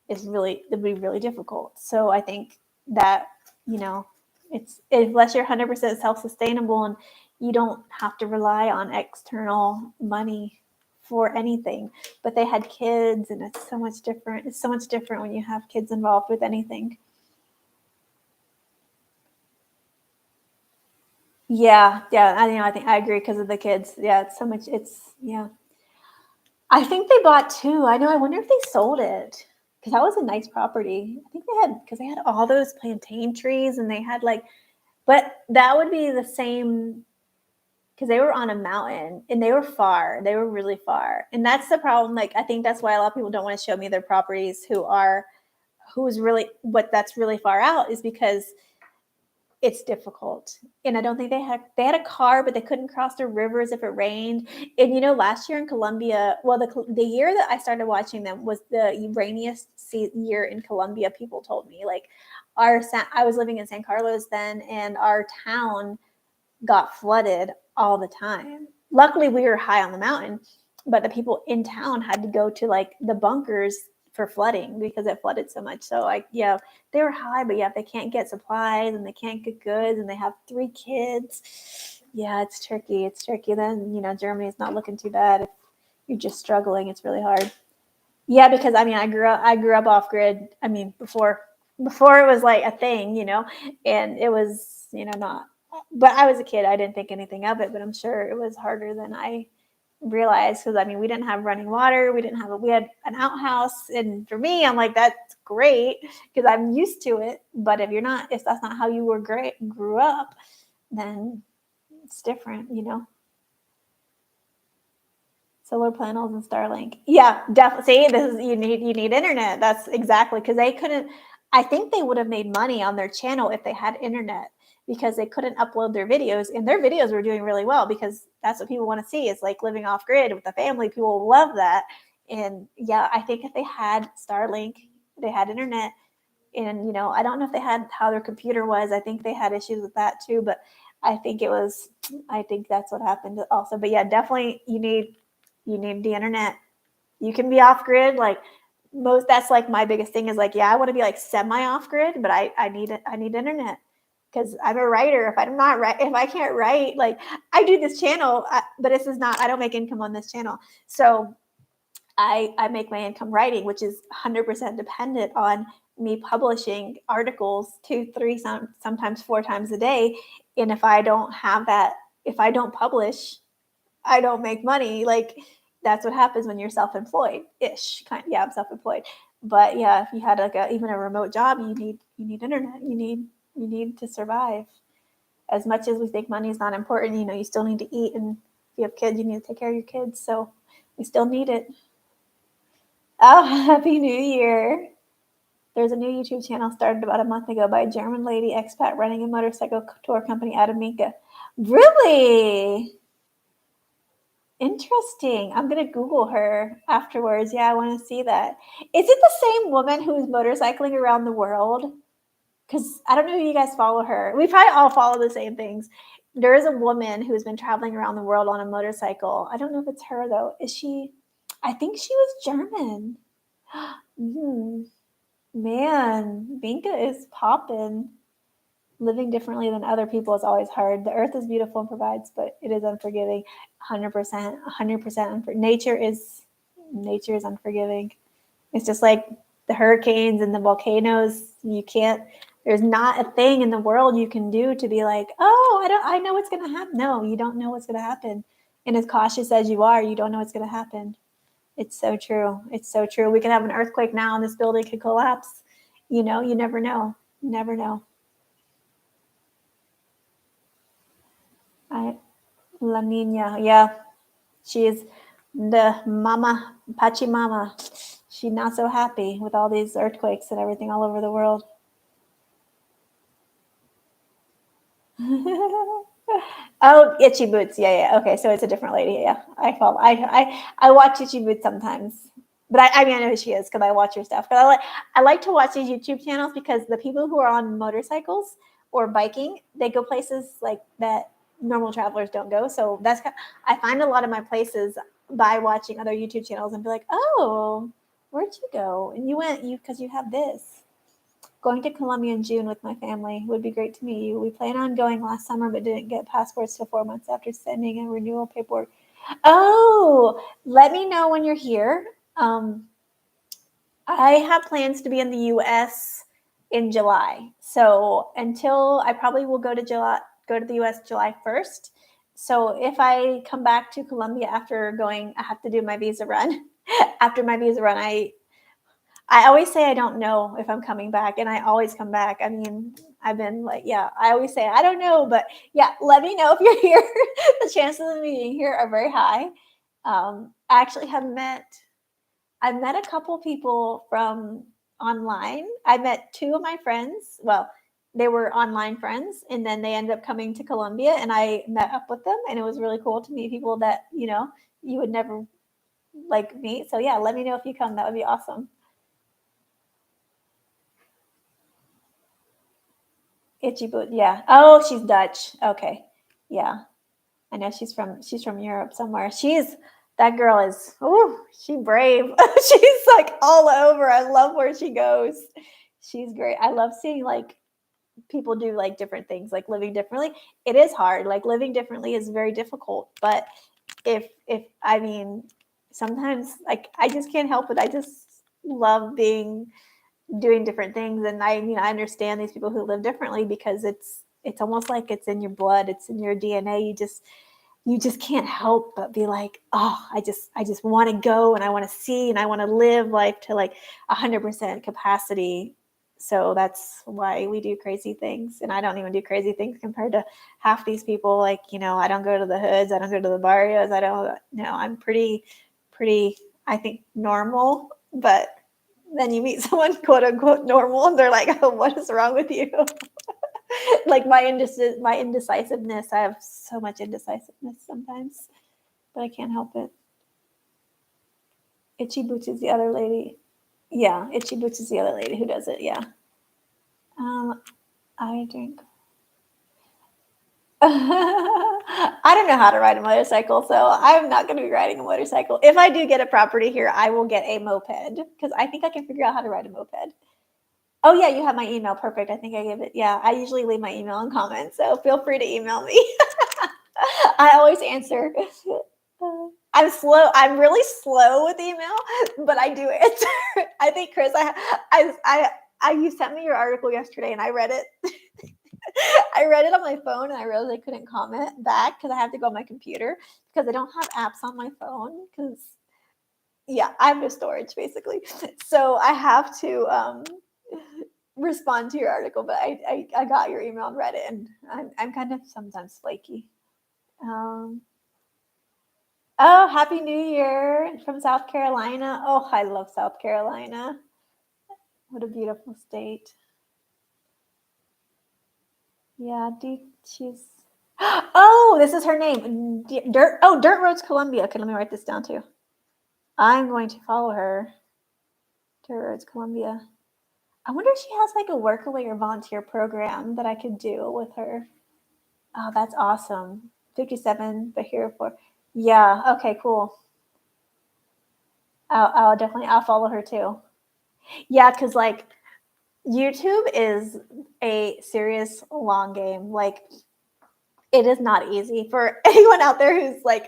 S1: it'd be really difficult. So I think that, you know, it's unless you're 100% self-sustainable and you don't have to rely on external money for anything. But they had kids and it's so much different. It's so much different when you have kids involved with anything. Yeah, yeah, I think I agree because of the kids. Yeah, it's so much. It's yeah. I think they bought two. I know. I wonder if they sold it because that was a nice property. I think they had because they had all those plantain trees and they had like, but that would be the same because they were on a mountain and they were far. They were really far, and that's the problem. Like I think that's why a lot of people don't want to show me their properties who's really what that's really far out is because it's difficult. And I don't think they had a car, but they couldn't cross the rivers if it rained. And last year in Colombia, well, the year that I started watching them was the rainiest year in Colombia. People told me like I was living in San Carlos then, and our town got flooded all the time. Luckily, we were high on the mountain, but the people in town had to go to like the bunkers for flooding because it flooded so much. So they were high, but they can't get supplies and they can't get goods and they have 3 kids. Yeah, it's tricky. It's tricky. Then, Germany's not looking too bad. If you're just struggling, it's really hard. Yeah, because I grew up off grid. I mean, before it was like a thing, and it was, not, but I was a kid. I didn't think anything of it, but I'm sure it was harder than I realized because we didn't have running water. We had an outhouse. And for me, I'm like, that's great because I'm used to it. But if that's not how you grew up, then it's different. Solar panels and Starlink. Yeah, definitely. See, this is you need internet. That's exactly because they couldn't. I think they would have made money on their channel if they had internet because they couldn't upload their videos, and their videos were doing really well because that's what people want to see is like living off grid with the family. People love that, and yeah, I think if they had Starlink, they had internet, and I don't know if they had how their computer was. I think they had issues with that too, but I think that's what happened also. But yeah, definitely you need the internet. You can be off grid. Like that's like my biggest thing is like, I want to be like semi off grid, but I need internet. because I'm a writer. If I can't write, like I do this channel, but this is not, I don't make income on this channel. So I make my income writing, which is 100% dependent on me publishing articles 2, 3, sometimes 4 times a day. And if I don't have that, if I don't publish, I don't make money. Like that's what happens when you're self-employed-ish. Yeah, I'm self-employed. But yeah, if you had like even a remote job, you need internet. You need to survive. As much as we think money is not important, you still need to eat, and if you have kids, you need to take care of your kids. So we still need it. Oh, Happy New Year. There's a new YouTube channel started about a month ago by a German lady expat running a motorcycle tour company out of Minka. Really? Interesting. I'm going to Google her afterwards. Yeah, I want to see that. Is it the same woman who is motorcycling around the world? Because I don't know if you guys follow her. We probably all follow the same things. There is a woman who's been traveling around the world on a motorcycle. I don't know if it's her, though. Is she? I think she was German. Man, Binka is popping. Living differently than other people is always hard. The earth is beautiful and provides, but it is unforgiving. 100%. Nature is unforgiving. It's just like the hurricanes and the volcanoes. There's not a thing in the world you can do to be like, oh, I know what's going to happen. No, you don't know what's going to happen. And as cautious as you are, you don't know what's going to happen. It's so true. It's so true. We can have an earthquake now and this building could collapse. You never know. You never know. La Nina, yeah. She is the mama, Pachamama. She's not so happy with all these earthquakes and everything all over the world. Oh, Itchy Boots. Yeah. Okay, so it's a different lady. Yeah, I follow. I watch Itchy Boots sometimes, but I mean I know who she is because I watch her stuff. But I like to watch these YouTube channels because the people who are on motorcycles or biking, they go places like that normal travelers don't go. So I find a lot of my places by watching other YouTube channels and be like, oh, where'd you go? And because you have this. Going to Colombia in June with my family would be great to meet you. We planned on going last summer but didn't get passports till 4 months after sending in renewal paperwork. Oh, let me know when you're here. I have plans to be in the U.S. in July. So until I probably will go to the U.S. July 1st. So if I come back to Colombia after going, I have to do my visa run. After my visa run, I always say I don't know if I'm coming back, and I always come back. I mean, I've been like, yeah, I always say I don't know, but yeah, let me know if you're here. The chances of me being here are very high. I actually I've met a couple people from online. I met 2 of my friends. Well, they were online friends, and then they ended up coming to Colombia, and I met up with them, and it was really cool to meet people that you would never like meet. So yeah, let me know if you come. That would be awesome. Itchy boot, yeah. Oh, she's Dutch. Okay, yeah. I know she's from Europe somewhere. That girl is. Oh, she brave. She's like all over. I love where she goes. She's great. I love seeing like people do like different things, like living differently. It is hard. Like living differently is very difficult. But if I mean, sometimes like I just can't help it. I just love doing different things, and I understand these people who live differently because it's almost like it's in your blood, it's in your DNA. You just can't help but be like, oh, I just want to go, and I want to see, and I want to live life to like 100% capacity. So that's why we do crazy things, and I don't even do crazy things compared to half these people. Like, I don't go to the hoods, I don't go to the barrios, I don't I'm pretty I think normal. But then you meet someone quote unquote normal and they're like, oh, what is wrong with you? Like my indecisiveness. I have so much indecisiveness sometimes, but I can't help it. Itchy Boots is the other lady. Yeah, Itchy Boots is the other lady who does it. Yeah. I drink. I don't know how to ride a motorcycle, so I'm not going to be riding a motorcycle. If I do get a property here, I will get a moped because I think I can figure out how to ride a moped. Oh yeah, you have my email. Perfect. I think I gave it. Yeah, I usually leave my email in comments, so feel free to email me. I always answer. I'm slow. I'm really slow with email, but I do answer. I think Chris, you sent me your article yesterday, and I read it. I read it on my phone, and I realized I couldn't comment back because I have to go on my computer because I don't have apps on my phone because yeah, I have no storage basically. So I have to respond to your article, but I got your email and read it, and I'm kind of sometimes flaky. Oh, Happy New Year from South Carolina. Oh, I love South Carolina. What a beautiful state. Yeah, she's. Oh, this is her name. Dirt Roads Colombia. Okay, let me write this down too. I'm going to follow her. Dirt Roads Colombia. I wonder if she has like a workaway or volunteer program that I could do with her. Oh, that's awesome. 57, but here for. Yeah. Okay. Cool. I'll follow her too. Yeah, because like YouTube is a serious long game. Like it is not easy for anyone out there who's like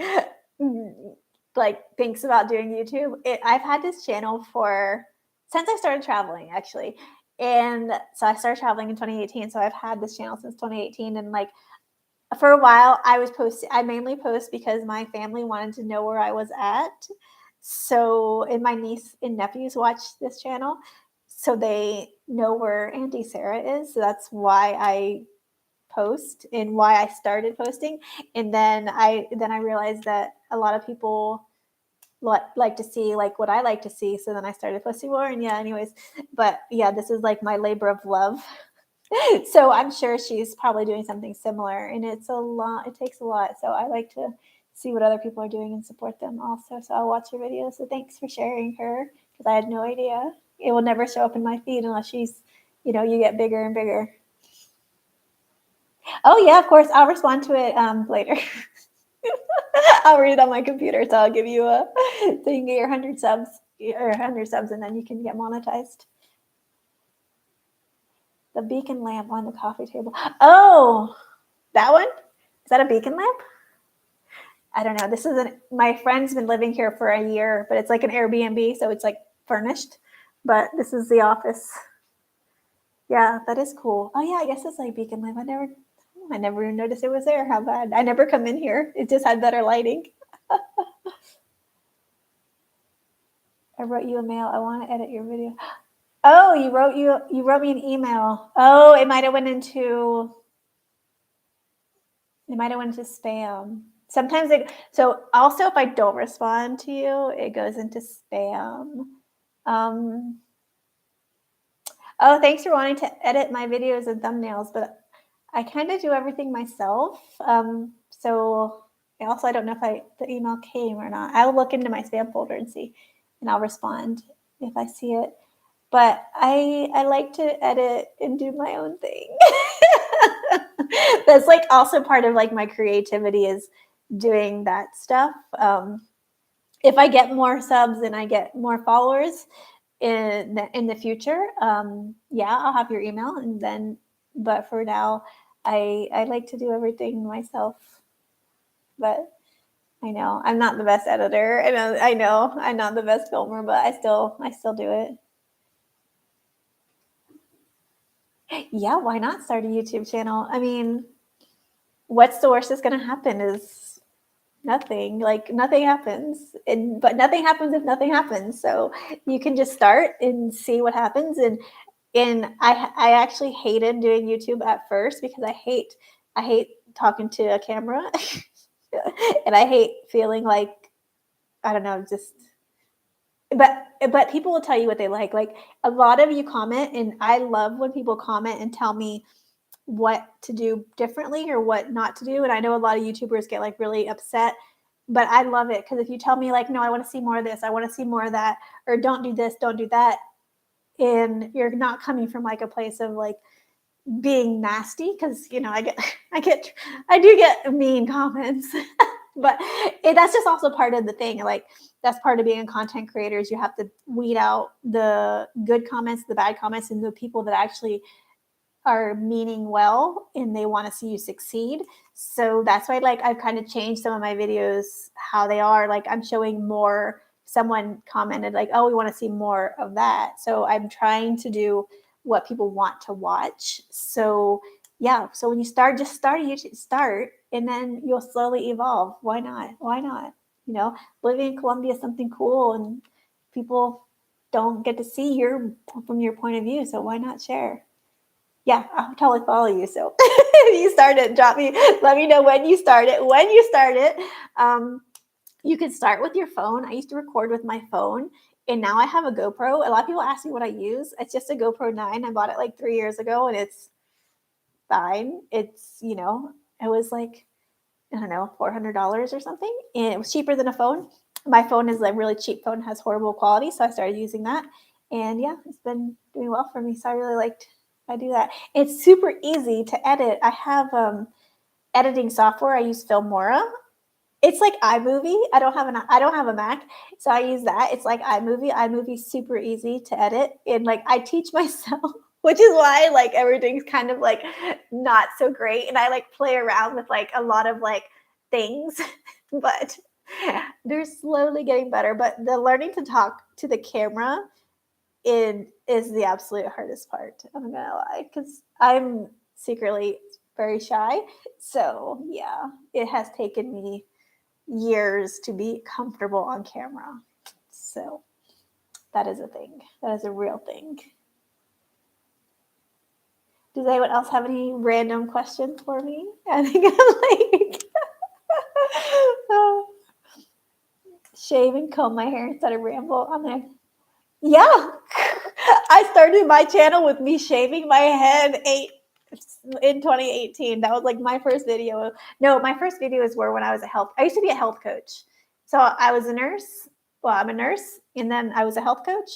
S1: thinks about doing YouTube. I've had this channel since I started traveling actually. And so I started traveling in 2018. So I've had this channel since 2018. And like for a while I mainly post because my family wanted to know where I was at. So and my niece and nephews watch this channel. So they know where Auntie Sarah is. So that's why I post and why I started posting. And then I realized that a lot of people like to see like what I like to see. So then I started posting more. And yeah, anyways, but yeah, this is like my labor of love. So I'm sure she's probably doing something similar, and it's a lot. It takes a lot. So I like to see what other people are doing and support them also. So I'll watch her videos. So thanks for sharing her because I had no idea. It will never show up in my feed unless she's, you get bigger and bigger. Oh yeah, of course. I'll respond to it later. I'll read it on my computer, so I'll give you so you can get your 100 subs, and then you can get monetized. The beacon lamp on the coffee table. Oh, that one? Is that a beacon lamp? I don't know. My friend's been living here for a year, but it's like an Airbnb, so it's like furnished. But this is the office. Yeah, that is cool. Oh yeah, I guess it's like beacon lamp. I never even noticed it was there. How bad. I never come in here. It just had better lighting. I wrote you a mail. I want to edit your video. Oh, you wrote me an email. Oh, it might have went into spam. Sometimes so also if I don't respond to you, it goes into spam. Oh, thanks for wanting to edit my videos and thumbnails, but I kind of do everything myself. So I don't know if the email came or not. I'll look into my spam folder and see, and I'll respond if I see it. But I like to edit and do my own thing. That's like also part of like my creativity is doing that stuff. If I get more subs and I get more followers in the future, yeah, I'll have your email, and then. But for now, I like to do everything myself. But I know I'm not the best editor, and I know I'm not the best filmer, but I still do it. Yeah, why not start a YouTube channel? I mean, what's the worst that's going to happen is nothing. Like nothing happens, but nothing happens if nothing happens. So you can just start and see what happens. And I actually hated doing YouTube at first because I hate talking to a camera, and I hate feeling like I don't know, just. But people will tell you what they like. Like a lot of you comment, and I love when people comment and tell me what to do differently or what not to do. And I know a lot of YouTubers get like really upset, but I love it because if you tell me like, no, I want to see more of this, I want to see more of that, or don't do this, don't do that, and you're not coming from like a place of like being nasty, because I do get mean comments. But that's just also part of the thing. Like that's part of being a content creator is you have to weed out the good comments, the bad comments, and the people that actually are meaning well and they want to see you succeed. So that's why like I've kind of changed some of my videos how they are. Like I'm showing more. Someone commented like, "Oh, we want to see more of that." So I'm trying to do what people want to watch. So yeah, so when you start, just start a YouTube, start, and then you'll slowly evolve. Why not? Why not? You know, living in Colombia is something cool, and people don't get to see your from your point of view. So why not share? Yeah, I'll totally follow you. So if you start it, drop me, let me know when you start it. When you start it, you can start with your phone. I used to record with my phone, and now I have a GoPro. A lot of people ask me what I use. It's just a GoPro 9. I bought it like 3 years ago, and it's fine. It's, you know, it was like, I don't know, $400 or something. And it was cheaper than a phone. My phone is a really cheap phone, has horrible quality. So I started using that. And yeah, it's been doing well for me. So I really liked I do that. It's super easy to edit. I have editing software. I use Filmora. It's like iMovie. I don't have a Mac, so I use that. It's like iMovie. iMovie's super easy to edit, and like I teach myself, which is why like everything's kind of like not so great, and I like play around with like a lot of like things, but they're slowly getting better. But the learning to talk to the camera is the absolute hardest part. I'm not gonna lie, because I'm secretly very shy. So yeah, it has taken me years to be comfortable on camera. So that is a thing. That is a real thing. Does anyone else have any random questions for me? I think I'm like shave and comb my hair instead of ramble on there. Yeah. I started my channel with me shaving my head in 2018. That was like my first video. No, my first videos were when I was I used to be a health coach. So I was a nurse. Well, I'm a nurse, and then I was a health coach,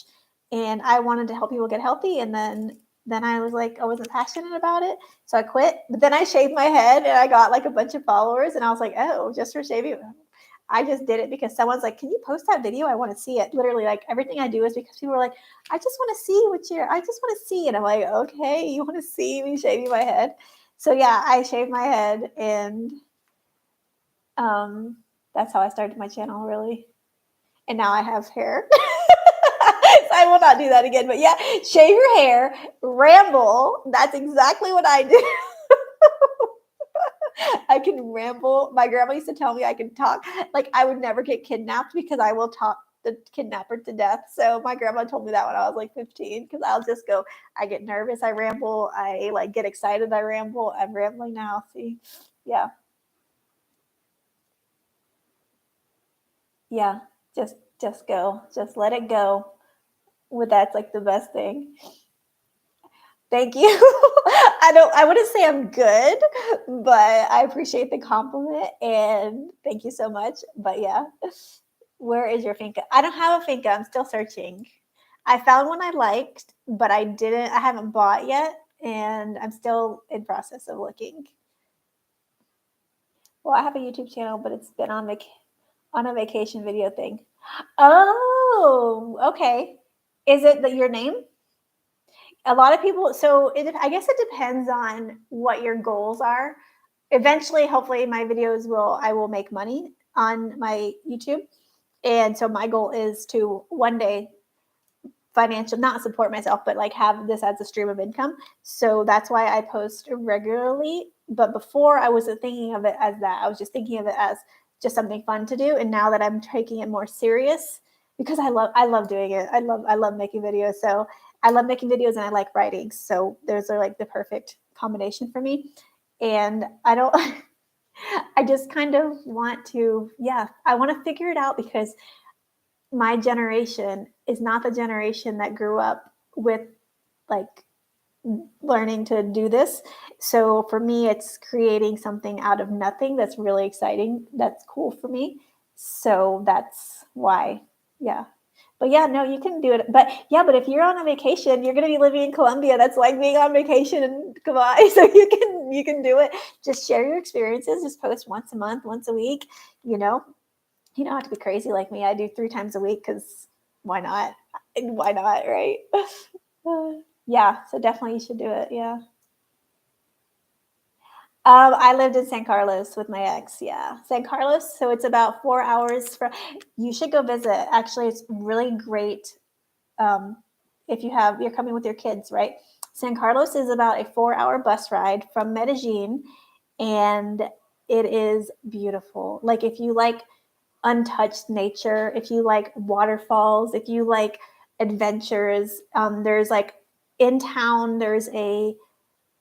S1: and I wanted to help people get healthy. And then I was like, I wasn't passionate about it, so I quit. But then I shaved my head, and I got like a bunch of followers, and I was like, oh, just for shaving. I just did it because someone's like, can you post that video? I want to see it. Literally, like everything I do is because people are like, I just want to see I just want to see. And I'm like, okay, you want to see me shaving my head? So yeah, I shaved my head, and that's how I started my channel, really. And now I have hair. So I will not do that again. But yeah, shave your hair, ramble. That's exactly what I do. I can ramble. My grandma used to tell me I can talk. Like I would never get kidnapped because I will talk the kidnapper to death. So my grandma told me that when I was like 15, because I'll just go, I get nervous, I ramble, I like get excited, I ramble. I'm rambling now. See? Yeah. Yeah. Just go. Just let it go. That's like the best thing. Thank you. I wouldn't say I'm good, but I appreciate the compliment and thank you so much. But yeah, where is your finca? I don't have a finca. I'm still searching. I found one I liked, but I haven't bought yet, and I'm still in process of looking. Well, I have a YouTube channel, but it's been on a vacation video thing. Oh, okay. Is it your name? A lot of people, so I guess it depends on what your goals are. Eventually, hopefully my videos I will make money on my YouTube. And so my goal is to one day not support myself, but like have this as a stream of income. So that's why I post regularly. But before I wasn't thinking of it as that. I was just thinking of it as just something fun to do. And now that I'm taking it more serious, because I love doing it. I love making videos. So I love making videos and I like writing. So those are like the perfect combination for me. And I don't I just kind of want to, yeah, I want to figure it out because my generation is not the generation that grew up with like learning to do this. So for me, it's creating something out of nothing that's really exciting. That's cool for me. So that's why, yeah. But yeah, no, you can do it. But yeah, but if you're on a vacation, you're gonna be living in Colombia. That's like being on vacation in Dubai. So you can do it. Just share your experiences. Just post once a month, once a week. You know, you don't have to be crazy like me. I do 3 times a week because why not? Why not, right? Yeah, so definitely you should do it. Yeah. I lived in San Carlos with my ex. Yeah, San Carlos. So it's about 4 hours from. You should go visit. Actually, it's really great. Um, if you're coming with your kids, right? San Carlos is about a 4 hour bus ride from Medellin, and it is beautiful. Like if you like untouched nature, if you like waterfalls, if you like adventures, there's like in town. There's a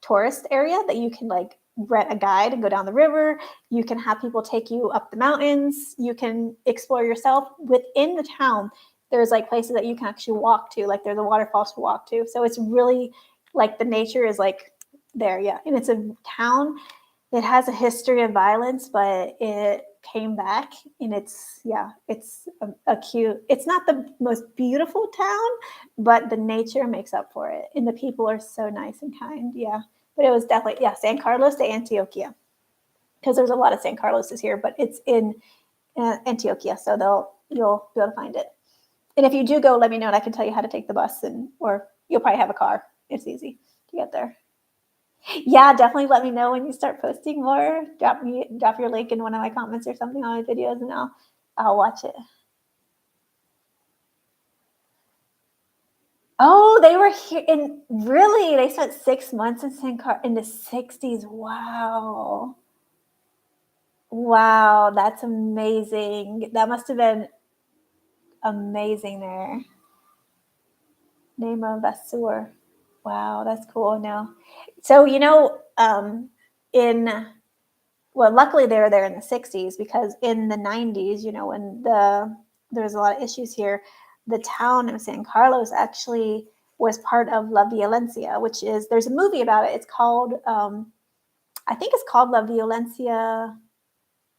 S1: tourist area that you can like rent a guide and go down the river. You can have people take you up the mountains. You can explore yourself within the town. There's like places that you can actually walk to, like there's a waterfall to walk to. So it's really like the nature is like there, yeah. And it's a town. It has a history of violence, but it came back, and it's yeah, it's a cute. It's not the most beautiful town, but the nature makes up for it, and the people are so nice and kind. Yeah, but it was definitely yeah, San Carlos de Antioquia, because there's a lot of San Carloses here, but it's in Antioquia, so you'll be able to find it. And if you do go, let me know, and I can tell you how to take the bus, and or you'll probably have a car. It's easy to get there. Yeah, definitely let me know when you start posting more. Drop your link in one of my comments or something on my videos, and I'll watch it. Oh, they were here in really? They spent 6 months in in the 60s. Wow. Wow, that's amazing. That must have been amazing there. Name of Vasseur. Wow, that's cool. No. So, in well, luckily they were there in the 60s, because in the 90s, when there's a lot of issues here, the town of San Carlos actually was part of La Violencia, which is there's a movie about it. It's called I think it's called La Violencia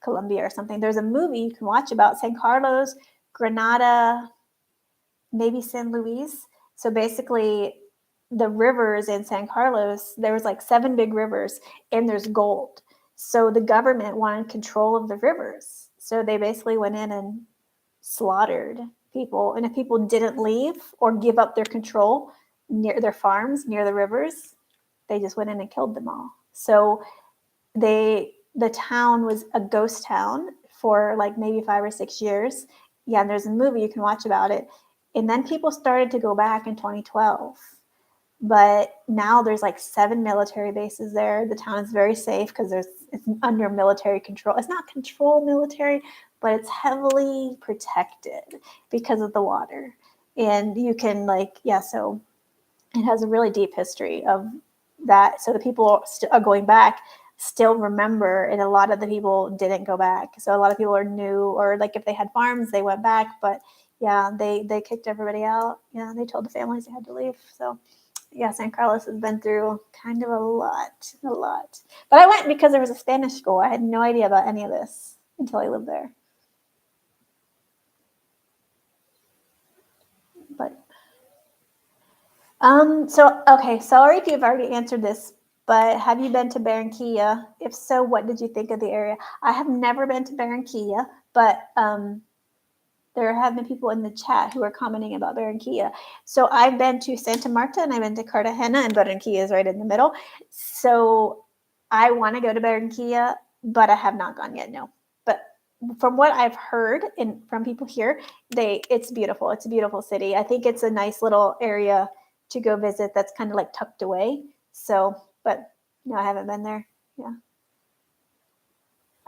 S1: Colombia or something. There's a movie you can watch about San Carlos, Granada, maybe San Luis. So basically, the rivers in San Carlos, there was like 7 big rivers, and there's gold. So the government wanted control of the rivers. So they basically went in and slaughtered people. And if people didn't leave or give up their control near their farms, near the rivers, they just went in and killed them all. So the town was a ghost town for like maybe 5 or 6 years. Yeah, and there's a movie you can watch about it. And then people started to go back in 2012. But now there's like 7 military bases there. The town is very safe because it's under military control. It's not control military, but it's heavily protected because of the water. And you can like, yeah, so it has a really deep history of that. So the people are going back still remember, and a lot of the people didn't go back. So a lot of people are new, or like if they had farms, they went back. But yeah, they kicked everybody out. Yeah, they told the families they had to leave. So yeah, San Carlos has been through kind of a lot. But I went because there was a Spanish school. I had no idea about any of this until I lived there. But so okay, sorry if you've already answered this, but have you been to Barranquilla? If so, what did you think of the area? I have never been to Barranquilla, but there have been people in the chat who are commenting about Barranquilla. So I've been to Santa Marta, and I've been to Cartagena, and Barranquilla is right in the middle. So I want to go to Barranquilla, but I have not gone yet. No, but from what I've heard from people here, it's beautiful. It's a beautiful city. I think it's a nice little area to go visit. That's kind of like tucked away. So, but no, I haven't been there. Yeah.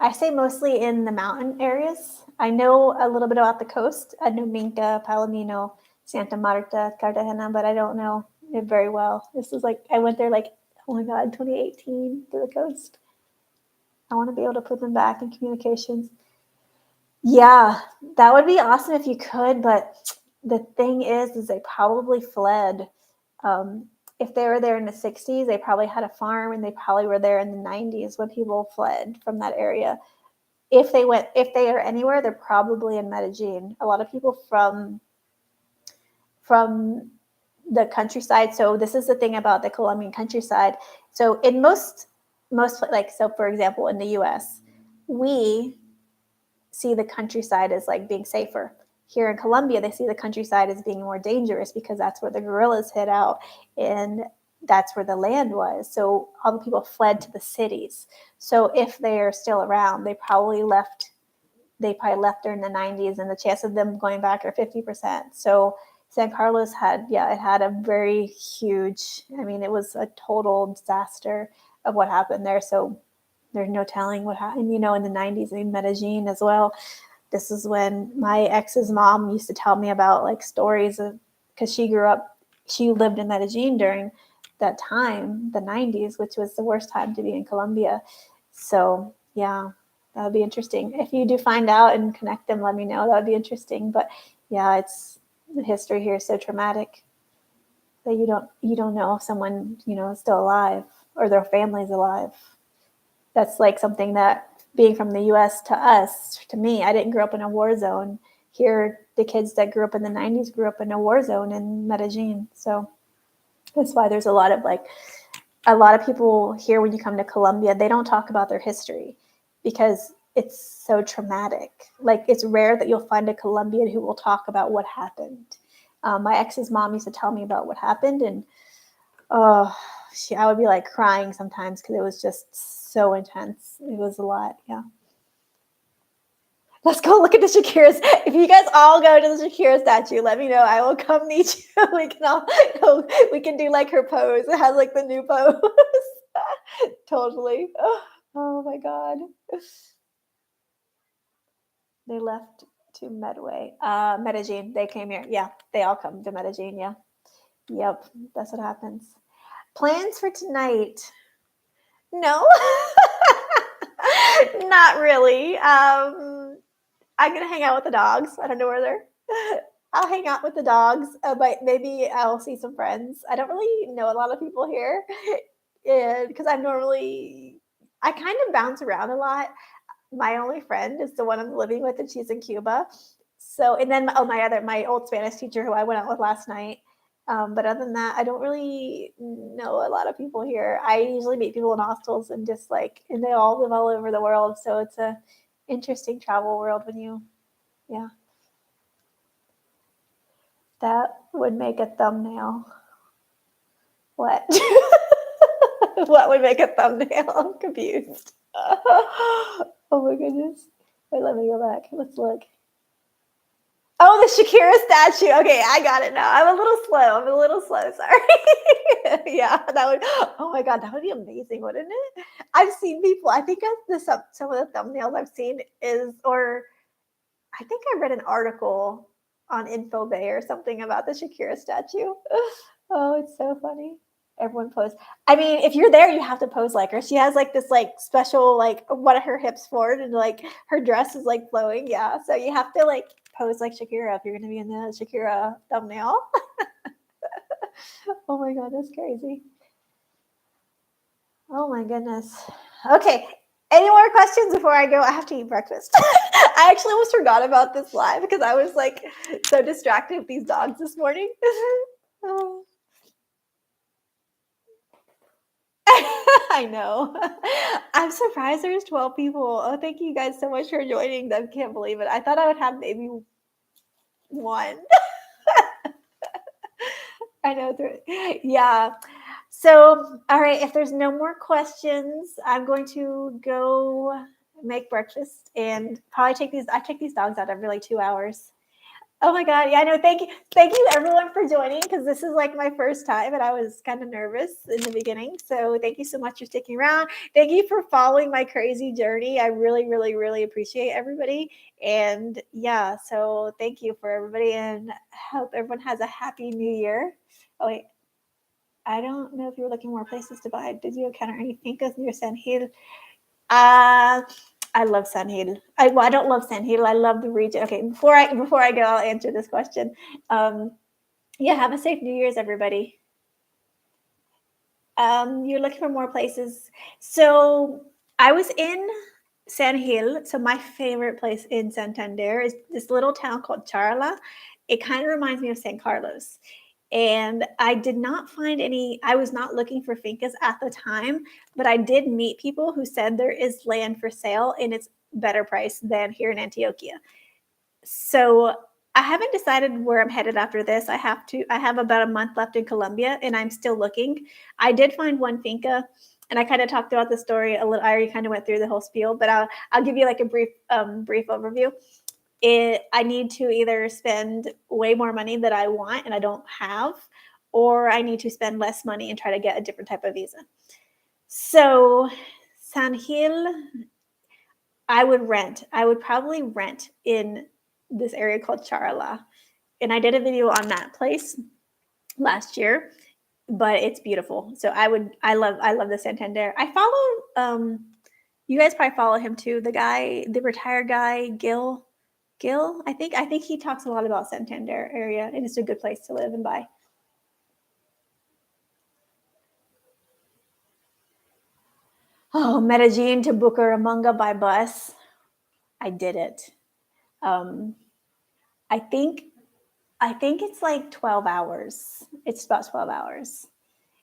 S1: I say mostly in the mountain areas. I know a little bit about the coast. I know Minca, Palomino, Santa Marta, Cartagena, but I don't know it very well. This is like, I went there like, oh my God, 2018 to the coast. I want to be able to put them back in communications. Yeah, that would be awesome if you could, but the thing is they probably fled. If they were there in the 60s, they probably had a farm, and they probably were there in the 90s when people fled from that area. If they are anywhere, they're probably in Medellin. A lot of people from from the countryside. So this is the thing about the Colombian countryside. So in most like, so for example, in the US, we see the countryside as like being safer. Here in Colombia, they see the countryside as being more dangerous because that's where the guerrillas hid out and that's where the land was. So all the people fled to the cities. So if they are still around, they probably left during the 90s, and the chance of them going back are 50%. So San Carlos had, it had a very huge, I mean, it was a total disaster of what happened there. So there's no telling what happened, in the 90s in Medellin as well. This is when my ex's mom used to tell me about like stories of, because she lived in Medellin during that time, the 90s, which was the worst time to be in Colombia. So yeah, that would be interesting. If you do find out and connect them, let me know. That would be interesting. But yeah, the history here is so traumatic that you don't know if someone, is still alive or their family's alive. That's like something that, being from the US to us, to me, I didn't grow up in a war zone. Here, the kids that grew up in the 90s grew up in a war zone in Medellin. So that's why there's a lot of people here, when you come to Colombia, they don't talk about their history because it's so traumatic. Like, it's rare that you'll find a Colombian who will talk about what happened. My ex's mom used to tell me about what happened, and I would be like crying sometimes because it was just so intense. It was a lot. Yeah. Let's go look at the Shakira's. If you guys all go to the Shakira statue, let me know. I will come meet you. We can do like her pose. It has like the new pose. Totally. Oh my God. They left to Medellin. They came here. Yeah, they all come to Medellin. Yeah. Yep. That's what happens. Plans for tonight? No. Not really. I'm gonna hang out with the dogs. I don't know where they're. I'll hang out with the dogs, but maybe I'll see some friends. I don't really know a lot of people here, because I kind of bounce around a lot. My only friend is the one I'm living with, and she's in Cuba. So, and then my old Spanish teacher who I went out with last night. But other than that, I don't really know a lot of people here. I usually meet people in hostels and and they all live all over the world. So it's a interesting travel world yeah. That would make a thumbnail. What? What would make a thumbnail? I'm confused. Oh my goodness. Wait, let me go back. Let's look. Oh, the Shakira statue. Okay, I got it now. I'm a little slow. Sorry. Yeah, oh my God, that would be amazing, wouldn't it? I've seen people, I think some of the thumbnails I've seen or I think I read an article on InfoBay or something about the Shakira statue. Oh, it's so funny. Everyone posts. I mean, if you're there, you have to pose like her. She has like this special one of her hips forward and her dress is flowing. Yeah, so you have to pose like Shakira if you're going to be in the Shakira thumbnail. Oh my God, that's crazy. Oh my goodness. Okay. Any more questions before I go? I have to eat breakfast. I actually almost forgot about this live because I was so distracted with these dogs this morning. Oh. I know. I'm surprised there's 12 people. Oh, thank you guys so much for joining. I can't believe it. I thought I would have maybe one. I know. Yeah. So, all right. If there's no more questions, I'm going to go make breakfast and probably I take these dogs out every 2 hours. Oh my God. Yeah, I know. Thank you everyone for joining, because this is my first time and I was kind of nervous in the beginning. So thank you so much for sticking around. Thank you for following my crazy journey. I really, really, really appreciate everybody. And yeah, so thank you for everybody, and hope everyone has a happy new year. Oh wait, I don't know if you were looking more places to buy. Did you encounter any fincas near San Gil? I love San Gil. I don't love San Gil. I love the region. Okay, before I go, I'll answer this question. Yeah, have a safe New Year's, everybody. You're looking for more places. So I was in San Gil. So my favorite place in Santander is this little town called Charla. It kind of reminds me of San Carlos. And I did not find any, I was not looking for fincas at the time, but I did meet people who said there is land for sale and it's better price than here in Antioquia. So I haven't decided where I'm headed after this. I have about a month left in Colombia and I'm still looking. I did find one finca and I kind of talked about the story a little. I already kind of went through the whole spiel, but I'll give you like a brief overview. I need to either spend way more money that I want and I don't have, or I need to spend less money and try to get a different type of visa. So San Gil, I would rent. I would probably rent in this area called Charla. And I did a video on that place last year, but it's beautiful. So I love the Santander. I follow you guys probably follow him too. The retired guy, Gil, I think he talks a lot about Santander area and it's a good place to live and buy. Oh, Medellin to Bucaramanga by bus. I did it. Um, I think I think it's like 12 hours. It's about 12 hours.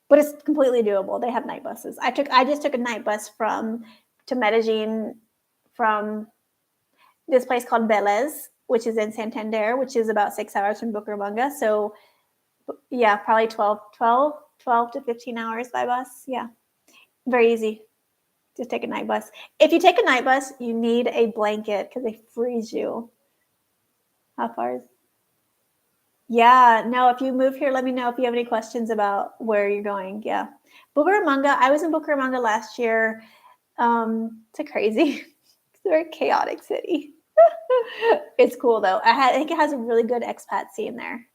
S1: But it's completely doable. They have night buses. I just took a night bus from to Medellin from this place called Velez, which is in Santander, which is about 6 hours from Bucaramanga. So yeah, probably 12 to 15 hours by bus. Yeah, very easy. Just take a night bus. If you take a night bus, you need a blanket because they freeze you. How far is? Yeah, no, if you move here, let me know if you have any questions about where you're going. Yeah. Bucaramanga, I was in Bucaramanga last year. It's a crazy, it's a very chaotic city. It's cool though. I think it has a really good expat scene there.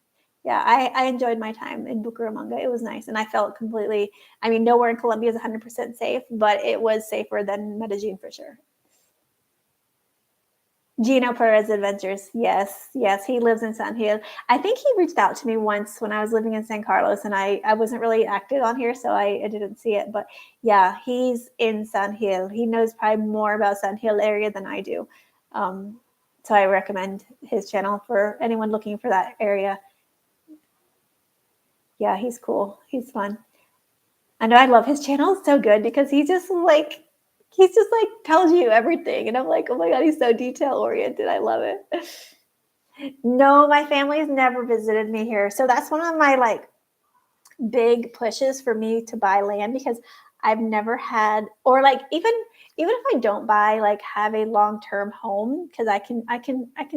S1: Yeah, I enjoyed my time in Bucaramanga. It was nice, and I felt completely. I mean, nowhere in Colombia is 100% safe, but it was safer than Medellin for sure. Gino Perez Adventures. Yes, yes, he lives in San Gil. I think he reached out to me once when I was living in San Carlos, and I wasn't really active on here, so I didn't see it. But yeah, he's in San Gil. He knows probably more about San Gil area than I do. Um, so I recommend his channel for anyone looking for that area. Yeah, he's cool. He's fun. I know I love his channel. It's so good because he's just like tells you everything. And I'm like, oh my God, he's so detail oriented. I love it. No, my family's never visited me here. So that's one of my like big pushes for me to buy land because I've never had or like even if I don't buy like have a long-term home because I can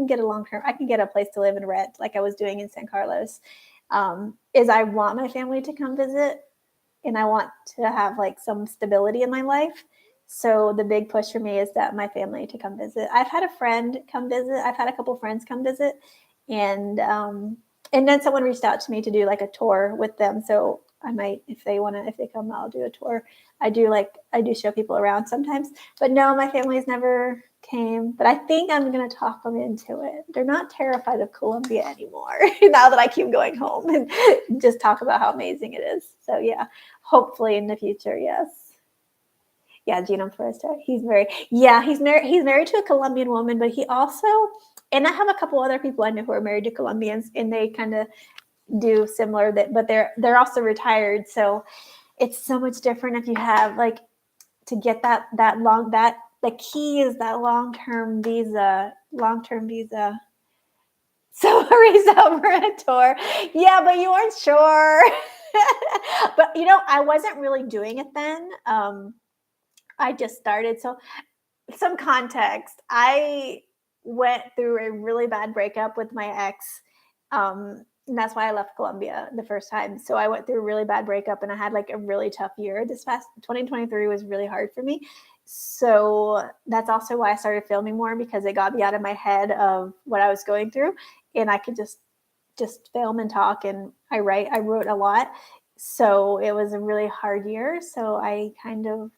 S1: get a long-term I can get a place to live and rent like I was doing in San Carlos. Is I want my family to come visit and I want to have like some stability in my life. So the big push for me is that my family to come visit. I've had a friend come visit. I've had a couple friends come visit, and then someone reached out to me to do like a tour with them. So I might, if they come, I'll do a tour. I do show people around sometimes, but no, my family's never came. But I think I'm gonna talk them into it. They're not terrified of Colombia anymore now that I keep going home and just talk about how amazing it is. So yeah, hopefully in the future, yes. Yeah, Gino Foresta. He's married to a Colombian woman, but he also and I have a couple other people I know who are married to Colombians, and they kind of do similar that, but they're also retired. So it's so much different if you have like to get that long that the key is that long-term visa. So Marie's over a tour. Yeah, but you weren't sure. But I wasn't really doing it then. I just started. So some context. I went through a really bad breakup with my ex. And that's why I left Colombia the first time. So I went through a really bad breakup and I had like a really tough year. This past 2023 was really hard for me. So that's also why I started filming more because it got me out of my head of what I was going through and I could just film and talk and I wrote a lot. So it was a really hard year. So I kind of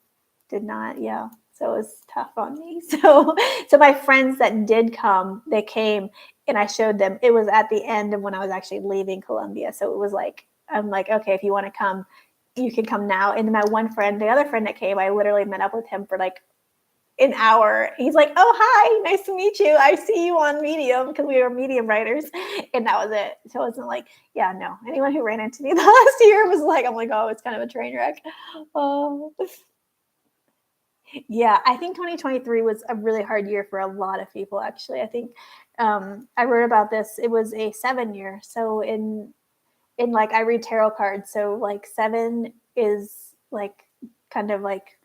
S1: did not, yeah. So it was tough on me. So my friends that did come, they came and I showed them. It was at the end of when I was actually leaving Colombia. So it was like, I'm like, okay, if you want to come, you can come now. And my one friend, the other friend that came, I literally met up with him for like an hour. He's like, "Oh, hi, nice to meet you. I see you on Medium," because we were Medium writers, and that was it. So it wasn't like, yeah, no. Anyone who ran into me the last year was like, "I'm like, oh, it's kind of a train wreck." Oh. Yeah, I think 2023 was a really hard year for a lot of people, actually. I think I wrote about this. It was a 7 year. So in like I read tarot cards, so like 7 is like kind of like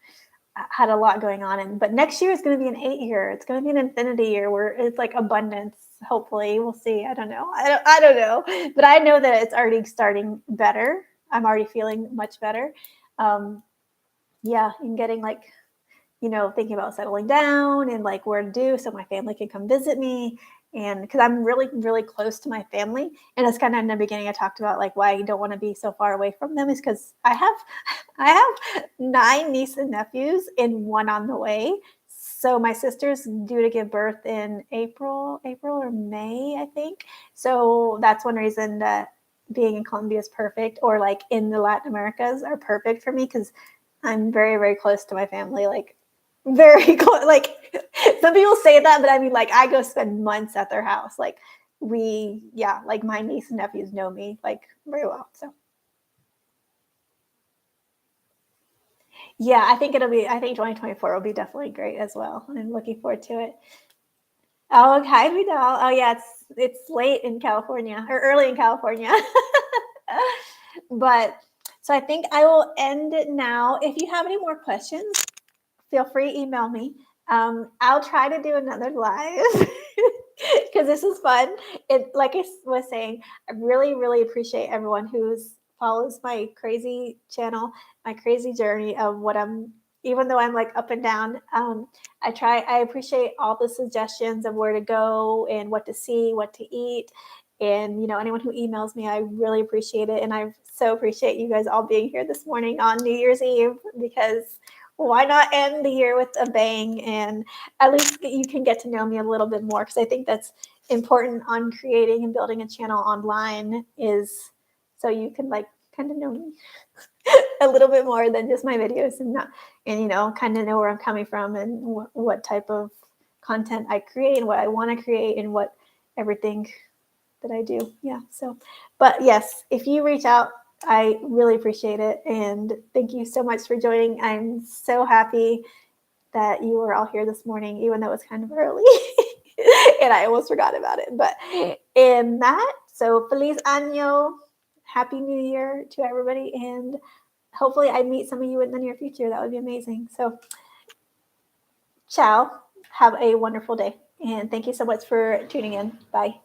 S1: had a lot going on, and but next year is going to be an 8 year. It's going to be an infinity year where it's like abundance. Hopefully, we'll see. I don't know. I don't know, but I know that it's already starting better. I'm already feeling much better. Um, yeah, and getting like thinking about settling down and like where to do so my family can come visit me. And because I'm really, really close to my family. And that's kind of in the beginning, I talked about like why I don't want to be so far away from them is because I have 9 nieces and nephews and one on the way. So my sister's due to give birth in April or May, I think. So that's one reason that being in Colombia is perfect, or like in the Latin Americas are perfect for me because I'm very, very close to my family. Like very close. Like some people say that, but I mean, like I go spend months at their house. Like like my niece and nephews know me like very well. So yeah, I think 2024 will be definitely great as well. I'm looking forward to it. Oh, okay, Vidal. Oh yeah, it's late in California or early in California. But so I think I will end it now. If you have any more questions, feel free to email me. I'll try to do another live because this is fun. It, like I was saying, I really, really appreciate everyone who follows my crazy channel, my crazy journey of what I'm. Even though I'm like up and down, I appreciate all the suggestions of where to go and what to see, what to eat, and anyone who emails me, I really appreciate it, and I so appreciate you guys all being here this morning on New Year's Eve because why not end the year with a bang, and at least you can get to know me a little bit more, because I think that's important on creating and building a channel online, is so you can like kind of know me a little bit more than just my videos, and kind of know where I'm coming from and what type of content I create and what I want to create and what everything that I do. Yeah. So, but yes, if you reach out, I really appreciate it. And thank you so much for joining. I'm so happy that you were all here this morning, even though it's kind of early and I almost forgot about it. But in that, so Feliz Año, Happy New Year to everybody. And hopefully I meet some of you in the near future. That would be amazing. So ciao. Have a wonderful day. And thank you so much for tuning in. Bye.